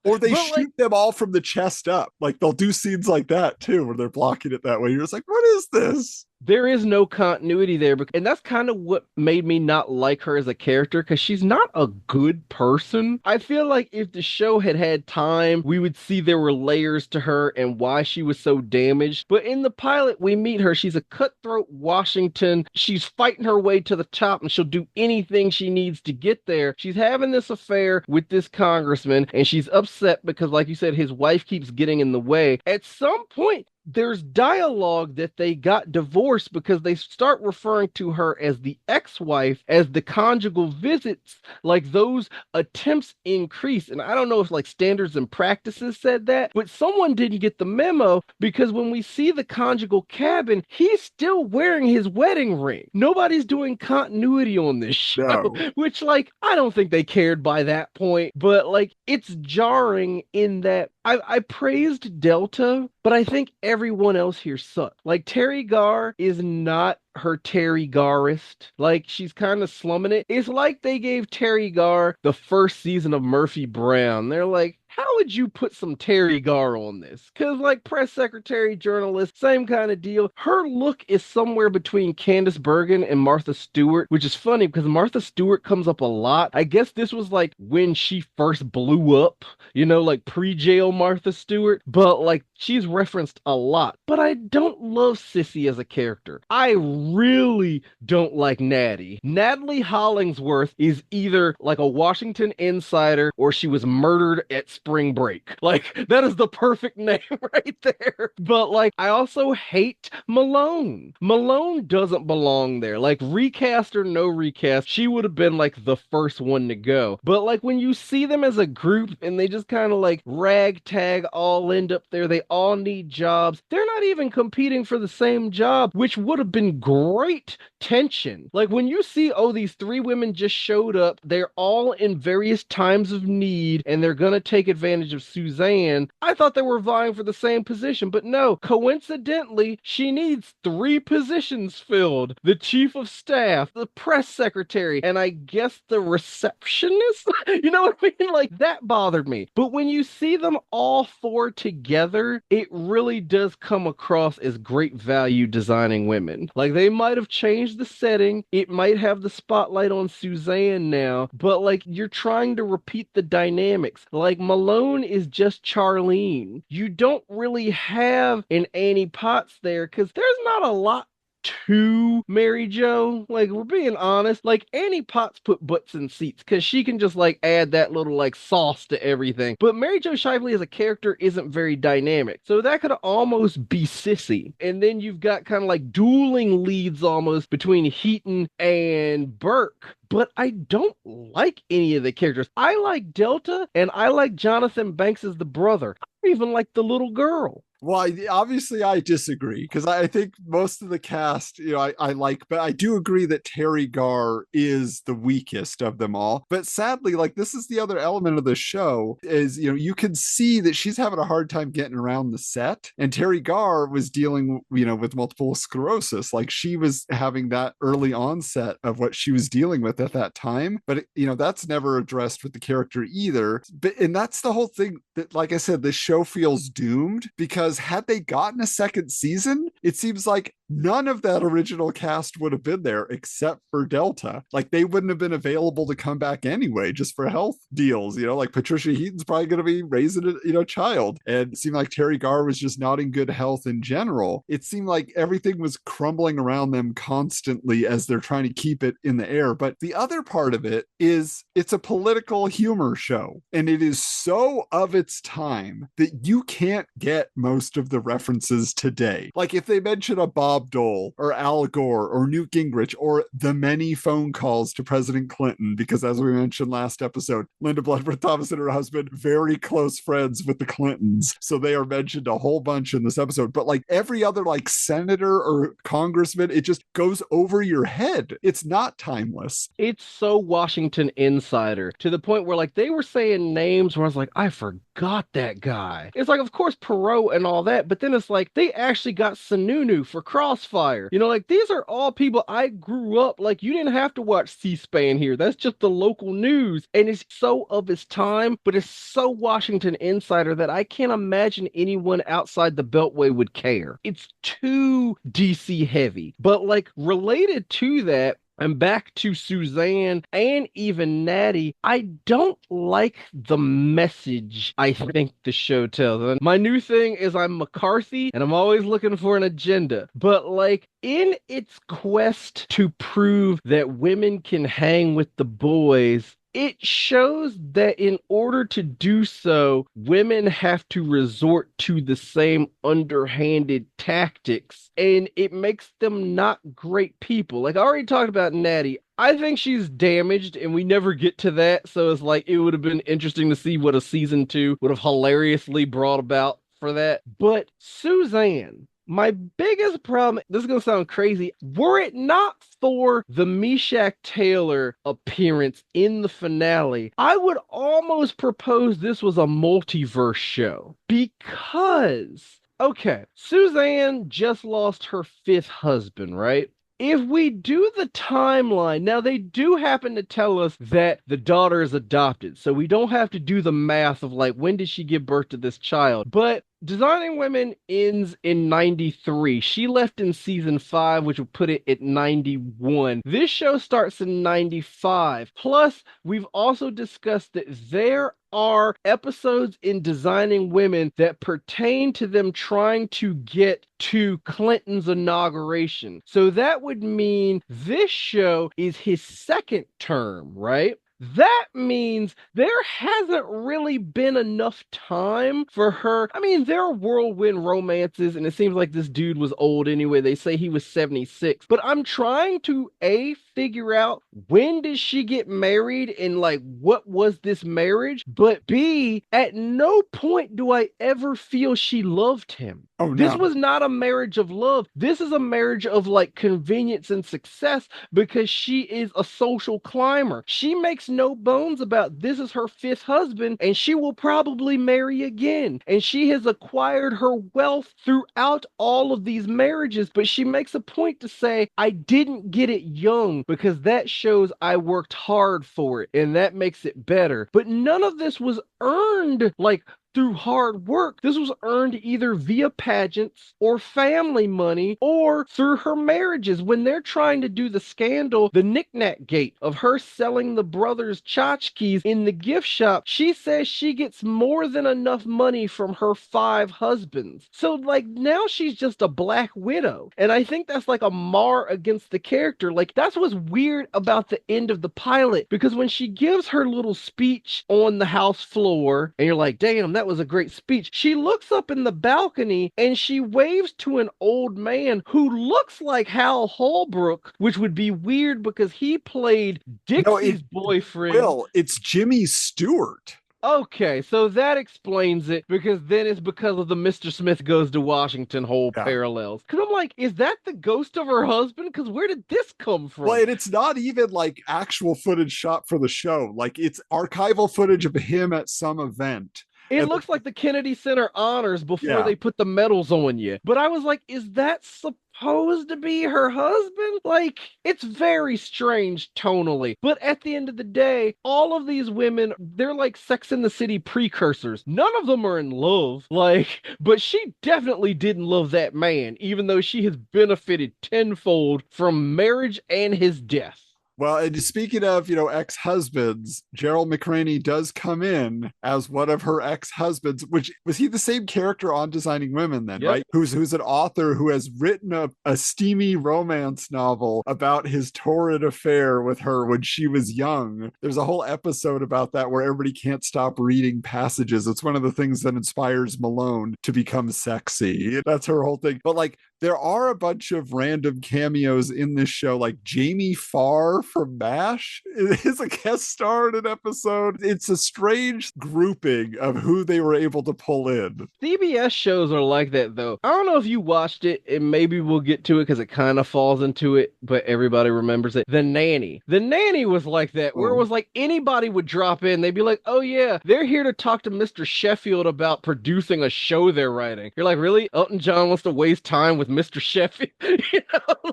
Or they shoot them all from the chest up. Like, they'll do scenes like that too, where they're blocking it that way. You're just like, what is this? There is no continuity there. And that's kind of what made me not like her as a character, because she's not a good person. I feel like if the show had had time, we would see there were layers to her and why she was so damaged. But in the pilot, we meet her. She's a cutthroat Washington. She's fighting her way to the top, and she'll do anything she needs to get there. She's having this affair with this congressman, and she's upset because, like you said, his wife keeps getting in the way. At some point, there's dialogue that they got divorced because they start referring to her as the ex-wife, as the conjugal visits, like those attempts increase. And I don't know if like standards and practices said that, but someone didn't get the memo, because when we see the conjugal cabin, he's still wearing his wedding ring. Nobody's doing continuity on this show, which, like, I don't think they cared by that point, but like, it's jarring in that I praised Delta, but I think everyone else here sucked. Like, Terry Garr is not her Terry Garrist. Like, she's kind of slumming it. It's like they gave Terry Garr the first season of Murphy Brown. They're like, how would you put some Terry Garr on this? Because, like, press secretary, journalist, same kind of deal. Her look is somewhere between Candice Bergen and Martha Stewart, which is funny because Martha Stewart comes up a lot. I guess this was like when she first blew up, like pre-jail Martha Stewart, but like, she's referenced a lot. But I don't love Sissy as a character. I really don't like Natty. Natalie Hollingsworth is either like a Washington insider or she was murdered at spring break. Like, that is the perfect name right there. But like, I also hate Malone. Malone doesn't belong there. Like, recast or no recast, she would have been like the first one to go. But like, when you see them as a group and they just kind of like ragtag all end up there, they all need jobs. They're not even competing for the same job, which would have been great tension. Like, when you see, oh, these three women just showed up, they're all in various times of need, and they're gonna take advantage of Suzanne. I thought they were vying for the same position, but no, coincidentally, she needs three positions filled: the chief of staff, the press secretary, and I guess the receptionist. You know what I mean? Like, that bothered me. But when you see them all four together, it really does come across as great value designing women. Like, they might have changed the setting, it might have the spotlight on Suzanne now, but like, you're trying to repeat the dynamics. Like, Malone is just Charlene. You don't really have an Annie Potts there because there's not a lot too Mary Jo. Like, we're being honest. Like, Annie Potts put butts in seats because she can just like add that little like sauce to everything. But Mary Jo Shively as a character isn't very dynamic. So that could almost be Sissy. And then you've got kind of like dueling leads almost between Heaton and Burke. But I don't like any of the characters. I like Delta and I like Jonathan Banks as the brother. I even like the little girl. Well, obviously, I disagree because I think most of the cast, I like, but I do agree that Terry Garr is the weakest of them all. But sadly, like, this is the other element of the show is, you can see that she's having a hard time getting around the set. And Terry Garr was dealing, with multiple sclerosis. Like, she was having that early onset of what she was dealing with at that time. But, that's never addressed with the character either. And that's the whole thing that, like I said, the show feels doomed because had they gotten a second season, it seems like none of that original cast would have been there except for Delta. Like, they wouldn't have been available to come back anyway, just for health deals. Like Patricia Heaton's probably going to be raising a child, and it seemed like Terry Garr was just not in good health in general. It seemed like everything was crumbling around them constantly as they're trying to keep it in the air. But the other part of it is it's a political humor show, and it is so of its time that you can't get most of the references today. Like, if they mention a Bob Dole or Al Gore or Newt Gingrich or the many phone calls to President Clinton, because as we mentioned last episode, Linda Bloodworth Thomas and her husband, very close friends with the Clintons. So they are mentioned a whole bunch in this episode. But like every other like senator or congressman, it just goes over your head. It's not timeless. It's so Washington Insider to the point where like they were saying names where I was like, I forgot that guy. It's like, of course, Perot and all that, but then it's like they actually got Sununu for Crossfire. Like these are all people I grew up, like you didn't have to watch C-SPAN here. That's just the local news. And it's so of its time, but it's so Washington Insider that I can't imagine anyone outside the Beltway would care. It's too DC heavy. But like related to that, and back to Suzanne and even Natty, I don't like the message I think the show tells. And my new thing is I'm McCarthy and I'm always looking for an agenda. But like in its quest to prove that women can hang with the boys, it shows that in order to do so, women have to resort to the same underhanded tactics, and it makes them not great people. Like I already talked about Natty. I think she's damaged, and we never get to that, so it's like it would have been interesting to see what a season 2 would have hilariously brought about for that. But Suzanne, my biggest problem, this is going to sound crazy, were it not for the Meshach Taylor appearance in the finale, I would almost propose this was a multiverse show. Because, okay, Suzanne just lost her 5th husband, right? If we do the timeline, now they do happen to tell us that the daughter is adopted, so we don't have to do the math of like, when did she give birth to this child? But Designing Women ends in 93. She left in season 5, which would put it at 91. This show starts in 95. Plus, we've also discussed that there are episodes in Designing Women that pertain to them trying to get to Clinton's inauguration. So that would mean this show is his 2nd term, right? That means there hasn't really been enough time for her. I mean, there are whirlwind romances, and it seems like this dude was old anyway. They say he was 76. But I'm trying to, A, figure out when did she get married and, like, what was this marriage? But B, at no point do I ever feel she loved him. Oh, no. This was not a marriage of love. This is a marriage of, like, convenience and success because she is a social climber. She makes no bones about this is her 5th husband and she will probably marry again. And she has acquired her wealth throughout all of these marriages, but she makes a point to say, I didn't get it young because that shows I worked hard for it and that makes it better. But none of this was earned, like, through hard work. This was earned either via pageants or family money or through her marriages. When they're trying to do the scandal, the knick-knack gate of her selling the brothers tchotchkes in the gift shop, she says she gets more than enough money from her 5 husbands. So like now she's just a black widow. And I think that's like a mar against the character. Like that's what's weird about the end of the pilot, because when she gives her little speech on the house floor and you're like, damn, that was a great speech, she looks up in the balcony and she waves to an old man who looks like Hal Holbrook, which would be weird because he played No, Dixie's boyfriend. Will, it's Jimmy Stewart. Okay, so that explains it, because then it's because of the Mr. Smith Goes to Washington whole Yeah. parallels. Because I'm like, is that the ghost of her husband? Because where did this come from? Well, and it's not even like actual footage shot for the show. Like it's archival footage of him at some event. It And looks like the Kennedy Center honors before Yeah. they put the medals on you. But I was like, is that supposed to be her husband? Like, it's very strange tonally. But at the end of the day, all of these women, they're like Sex and the City precursors. None of them are in love. Like, but she definitely didn't love that man, even though she has benefited tenfold from marriage and his death. Well, and speaking of, ex-husbands, Gerald McRaney does come in as one of her ex-husbands, which was he the same character on Designing Women then, Yep. right? Who's an author who has written a steamy romance novel about his torrid affair with her when she was young. There's a whole episode about that where everybody can't stop reading passages. It's one of the things that inspires Malone to become sexy. That's her whole thing. But like, there are a bunch of random cameos in this show, like Jamie Farr from MASH is a guest star in an episode. It's a strange grouping of who they were able to pull in. CBS shows are like that, though. I don't know if you watched it, and maybe we'll get to it because it kind of falls into it, but everybody remembers it. The Nanny. The Nanny was like that, where it was like anybody would drop in. They'd be like, oh, yeah, they're here to talk to Mr. Sheffield about producing a show they're writing. You're like, really? Elton John wants to waste time with Mr. Sheffield?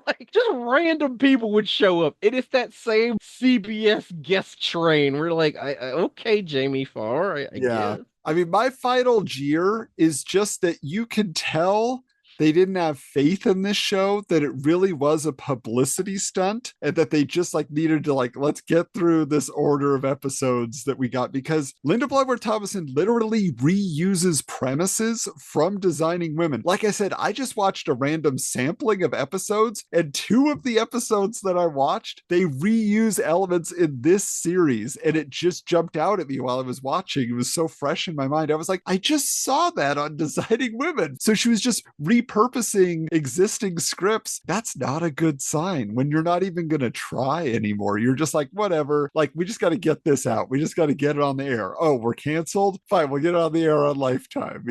Like just random people would show up. It is that same CBS guest train. We're like, okay, Jamie Farr, I guess. I mean, my final jeer is just that you can tell they didn't have faith in this show, that it really was a publicity stunt, and that they just like needed to like, let's get through this order of episodes that we got, because Linda Bloodworth Thomason literally reuses premises from Designing Women. Like I said, I just watched a random sampling of episodes, and 2 of the episodes that I watched, they reuse elements in this series, and it just jumped out at me while I was watching. It was so fresh in my mind. I was like, I just saw that on Designing Women. So she was just repurposing existing scripts. That's not a good sign when you're not even going to try anymore. You're just like, whatever, like we just got to get this out. We just got to get it on the air. Oh, we're canceled? Fine, we'll get it on the air on Lifetime,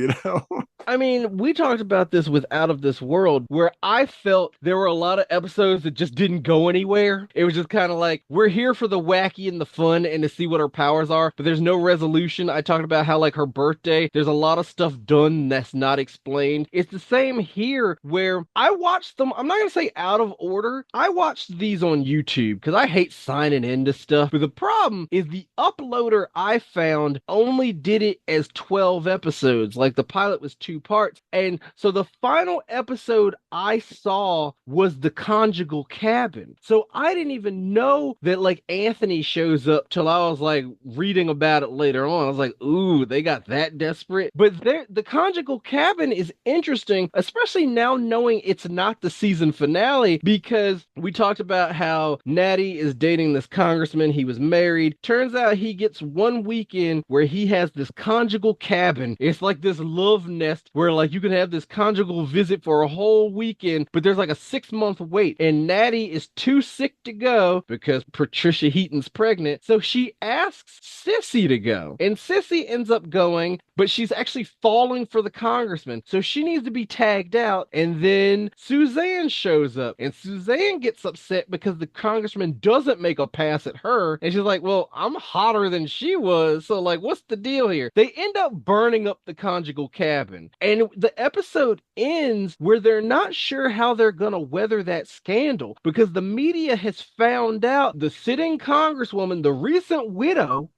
I mean, we talked about this with Out of This World, where I felt there were a lot of episodes that just didn't go anywhere. It was just kind of like, we're here for the wacky and the fun and to see what her powers are, but there's no resolution. I talked about how, like, her birthday, there's a lot of stuff done that's not explained. It's the same here, where I watched them, I'm not going to say out of order. I watched these on YouTube because I hate signing into stuff, but the problem is the uploader I found only did it as 12 episodes. Like, the pilot was 2 parts. And so the final episode I saw was the conjugal cabin. So I didn't even know that like Anthony shows up till I was like reading about it later on. I was like, ooh, they got that desperate. But the conjugal cabin is interesting, especially now knowing it's not the season finale, because we talked about how Natty is dating this congressman. He was married. Turns out he gets one weekend where he has this conjugal cabin. It's like this love nest where like you can have this conjugal visit for a whole weekend, but there's like a 6-month wait, and Natty is too sick to go because Patricia Heaton's pregnant. So she asks Sissy to go, and Sissy ends up going, but she's actually falling for the congressman. So she needs to be tagged out. And then Suzanne shows up, and Suzanne gets upset because the congressman doesn't make a pass at her. And she's like, well, I'm hotter than she was. So like, what's the deal here? They end up burning up the conjugal cabin. And the episode ends where they're not sure how they're going to weather that scandal, because the media has found out the sitting congresswoman, the recent widow,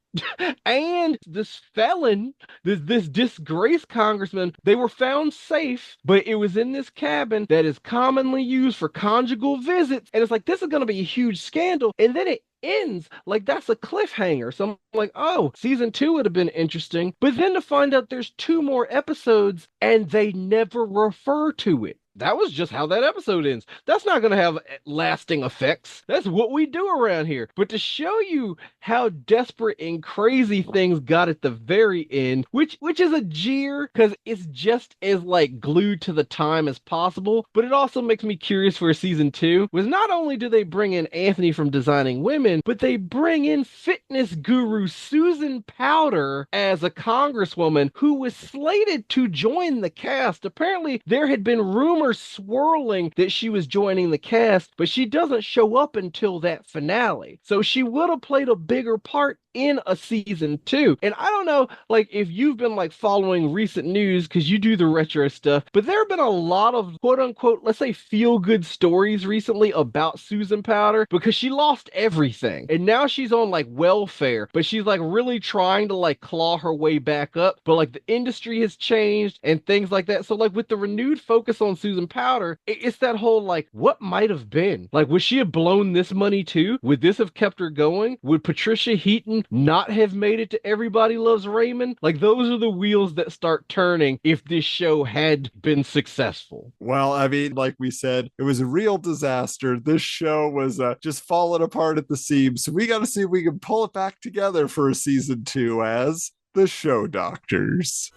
And this felon, this disgraced congressman, they were found safe, but it was in this cabin that is commonly used for conjugal visits. And it's like, this is going to be a huge scandal. And then it ends like that's a cliffhanger. So I'm like, oh, season two would have been interesting. But then to find out there's two more episodes and they never refer to it. That was just how that episode ends. That's not going to have lasting effects. That's what we do around here. But to show you how desperate and crazy things got at the very end, which is a jeer because it's just as like glued to the time as possible, but it also makes me curious for season two. Was not only do they bring in Anthony from Designing Women, but they bring in fitness guru Susan Powder as a congresswoman who was slated to join the cast. Apparently, there had been rumors swirling that she was joining the cast, but she doesn't show up until that finale. So she would have played a bigger part in a season two. And I don't know, like, if you've been like following recent news because you do the retro stuff, but there have been a lot of quote unquote, let's say, feel good stories recently about Susan Powder because she lost everything. And now she's on like welfare, but she's like really trying to like claw her way back up. But like the industry has changed and things like that. So like with the renewed focus on Susan Powder, it's that whole like, what might have been? Like, would she have blown this money too? Would this have kept her going? Would Patricia Heaton not have made it to Everybody Loves Raymond? Like, those are the wheels that start turning if this show had been successful. Well, I mean, like we said, it was a real disaster. This show was just falling apart at the seams. So we got to see if we can pull it back together for a season two as the Show Doctors.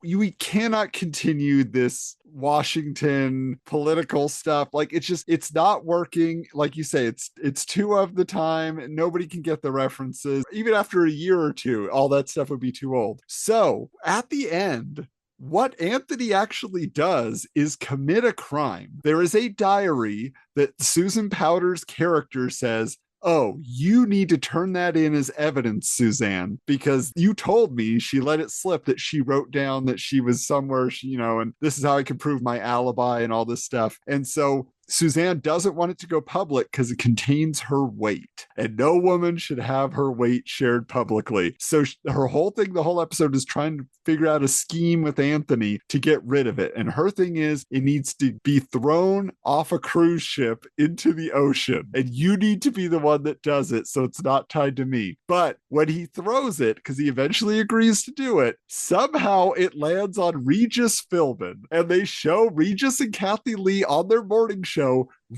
We cannot continue this Washington political stuff. Like, it's not working. Like you say, it's two of the time. Nobody can get the references. Even after a year or two, all that stuff would be too old. So at the end, what Anthony actually does is commit a crime. There is a diary that Susan Powder's character says, oh, you need to turn that in as evidence, Suzanne, because you told me she let it slip that she wrote down that she was somewhere, and this is how I can prove my alibi and all this stuff. And so Suzanne doesn't want it to go public because it contains her weight, and no woman should have her weight shared publicly. So her whole thing, the whole episode, is trying to figure out a scheme with Anthony to get rid of it. And her thing is, it needs to be thrown off a cruise ship into the ocean, and you need to be the one that does it, so it's not tied to me. But when he throws it, because he eventually agrees to do it, somehow it lands on Regis Philbin, and they show Regis and Kathy Lee on their morning show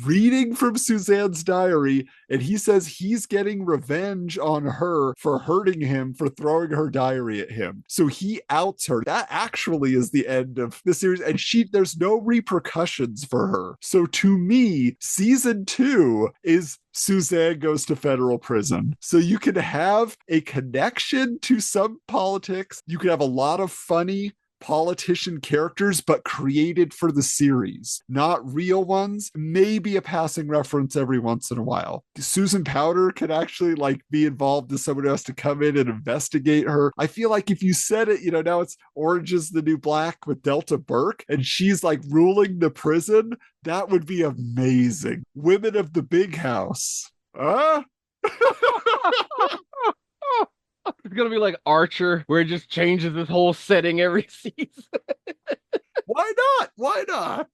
reading from Suzanne's diary, and he says he's getting revenge on her for hurting him for throwing her diary at him. So he outs her. That actually is the end of the series, and there's no repercussions for her. So to me, season two is Suzanne goes to federal prison. So you can have a connection to some politics. You can have a lot of funny politician characters, but created for the series, not real ones. Maybe a passing reference every once in a while. Susan Powder could actually like be involved as someone who has to come in and investigate her. I feel like if you said it, now it's Orange is the New Black with Delta Burke, and she's like ruling the prison. That would be amazing. Women of the Big House. It's gonna be like Archer, where it just changes this whole setting every season. Why not? Why not?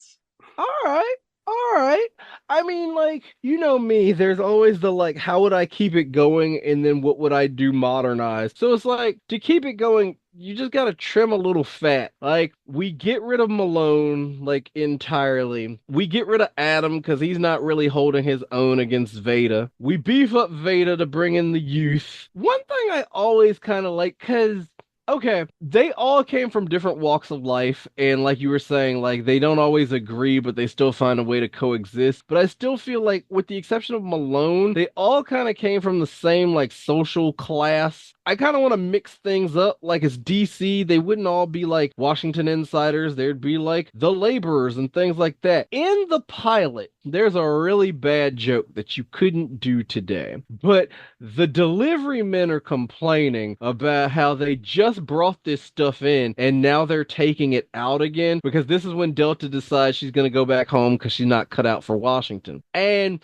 All right. All right. I mean, like, you know me, there's always the like, how would I keep it going? And then what would I do modernized? So it's like, to keep it going, you just got to trim a little fat. Like, we get rid of Malone, like, entirely. We get rid of Adam because he's not really holding his own against Veda. We beef up Veda to bring in the youth. One thing I always kind of like, because okay, they all came from different walks of life, and like you were saying, like they don't always agree, but they still find a way to coexist. But I still feel like, with the exception of Malone, they all kind of came from the same like social class. I kind of want to mix things up. Like, it's DC, they wouldn't all be like Washington insiders. There'd be like the laborers and things like that. In the pilot, there's a really bad joke that you couldn't do today, but the delivery men are complaining about how they just brought this stuff in and now they're taking it out again because this is when Delta decides she's going to go back home because she's not cut out for Washington. And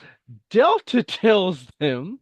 Delta tells them,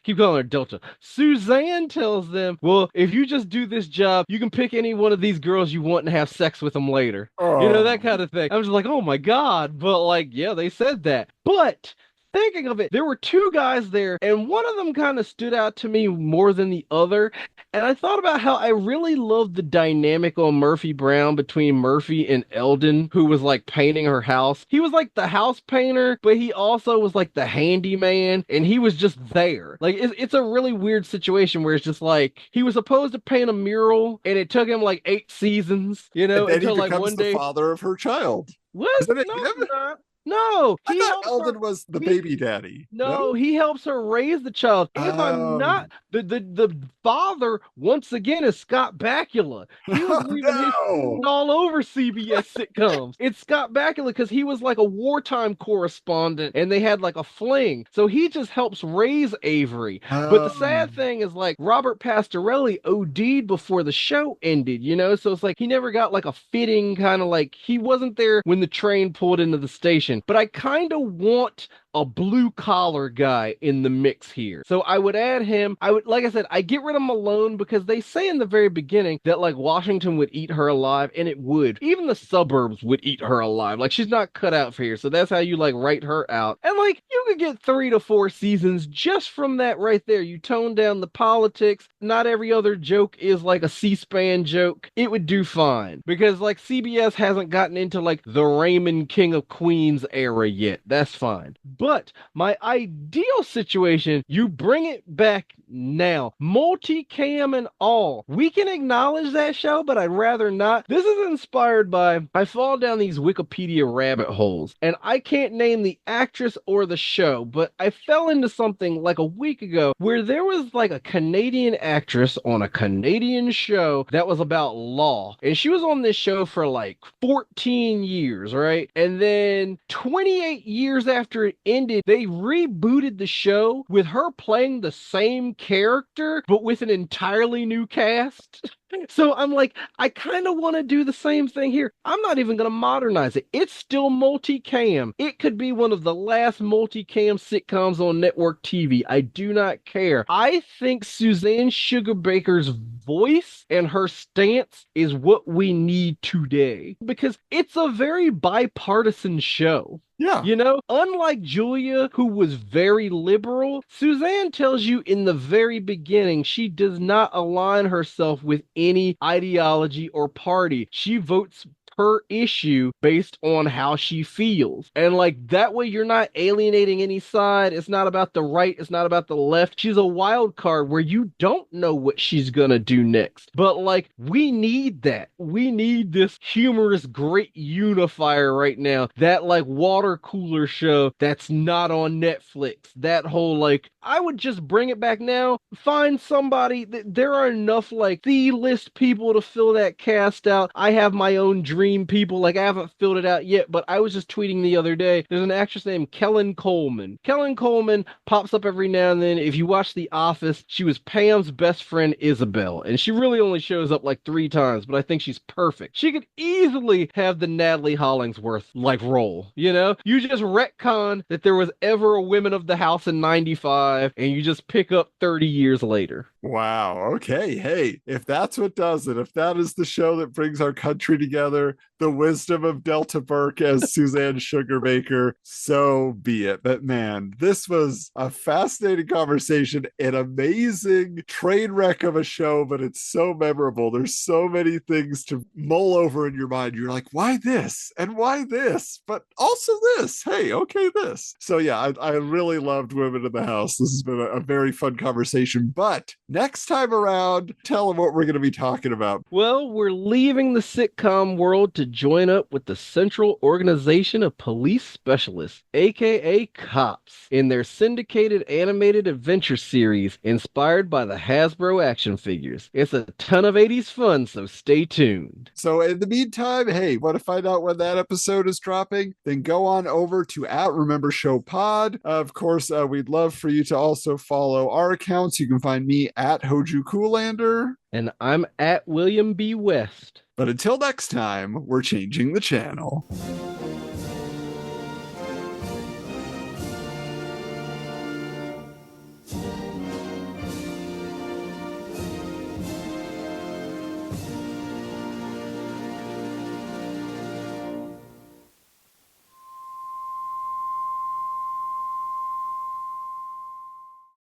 keep calling her Delta. Suzanne tells them, well, if you just do this job, you can pick any one of these girls you want and have sex with them later. You know, that Oh. kind of thing. I'm just like, oh my God. But like, yeah, they said that. But thinking of it, there were two guys there, and one of them kind of stood out to me more than the other. And I thought about how I really loved the dynamic on Murphy Brown between Murphy and Eldon, who was like painting her house. He was like the house painter, but he also was like the handyman, and he was just there. Like, it's a really weird situation where it's just like he was supposed to paint a mural, and it took him like 8 seasons, you And know, then he until like becomes one the day. father of her child. What? Isn't it No, him? not. No, I he thought helps her. Eldon was the He, baby daddy. no, No? he helps her raise the child. If I'm not, the father once again is Scott Bakula. He was Oh, leaving his no. seed all over CBS sitcoms. It's Scott Bakula because he was like a wartime correspondent and they had like a fling. So he just helps raise Avery. But the sad Um, thing is like Robert Pastorelli OD'd before the show ended, you know? So it's like he never got like a fitting kind of like he wasn't there when the train pulled into the station. But I kind of want a blue collar guy in the mix here. So I would add him. I would, like I said, I get rid of Malone because they say in the very beginning that like Washington would eat her alive, and it would. Even the suburbs would eat her alive. Like she's not cut out for here. So that's how you like write her out. And like you could get 3 to 4 seasons just from that right there. You tone down the politics. Not every other joke is like a C-SPAN joke. It would do fine because like CBS hasn't gotten into like the Raymond King of Queens era yet. That's fine. But my ideal situation, you bring it back now. Multicam and all. We can acknowledge that show, but I'd rather not. This is inspired by, I fall down these Wikipedia rabbit holes, and I can't name the actress or the show, but I fell into something like a week ago where there was like a Canadian actress on a Canadian show that was about law. And she was on this show for like 14 years, right? And then 28 years after it ended, they rebooted the show with her playing the same character, but with an entirely new cast. So I'm like, I kind of want to do the same thing here. I'm not even going to modernize it. It's still multicam. It could be one of the last multicam sitcoms on network TV. I do not care. I think Suzanne Sugarbaker's voice and her stance is what we need today because it's a very bipartisan show. yeah. You know, unlike Julia, who was very liberal, Suzanne tells you in the very beginning she does not align herself with any ideology or party. She votes per issue based on how she feels. And like that way you're not alienating any side. It's not about the right, it's not about the left. She's a wild card where you don't know what she's gonna do next. But like we need that. We need this humorous great unifier right now. That like water cooler show that's not on Netflix. That whole like I would just bring it back now. Find somebody. There are enough like C-list people to fill that cast out. I have my own dream people. Like I haven't filled it out yet, but I was just tweeting the other day. There's an actress named Kellen Coleman. Kellen Coleman pops up every now and then. If you watch The Office, she was Pam's best friend Isabel, and she really only shows up like 3 times, but I think she's perfect. She could easily have the Natalie Hollingsworth like role. You know, you just retcon that there was ever a Women of the House in '95. And you just pick up 30 years later. Wow. Okay. Hey, if that's what does it, if that is the show that brings our country together, the wisdom of Delta Burke as Suzanne Sugarbaker, so be it. But man, this was a fascinating conversation, an amazing train wreck of a show, but it's so memorable. There's so many things to mull over in your mind. You're like, why this? And why this? But also this. Hey, okay, this. So yeah, I really loved Women in the House. This has been a very fun conversation. But next time around, tell them what we're going to be talking about. Well, we're leaving the sitcom world. world to join up with the Central Organization of Police Specialists, aka Cops, in their syndicated animated adventure series inspired by the Hasbro action figures. It's a ton of 80s fun, so stay tuned. So in the meantime, hey, want to find out when that episode is dropping? Then go on over to @RememberShowPod. Of course, we'd love for you to also follow our accounts. You can find me at Hoju Coolander. And I'm at William B. West. But until next time, we're changing the channel.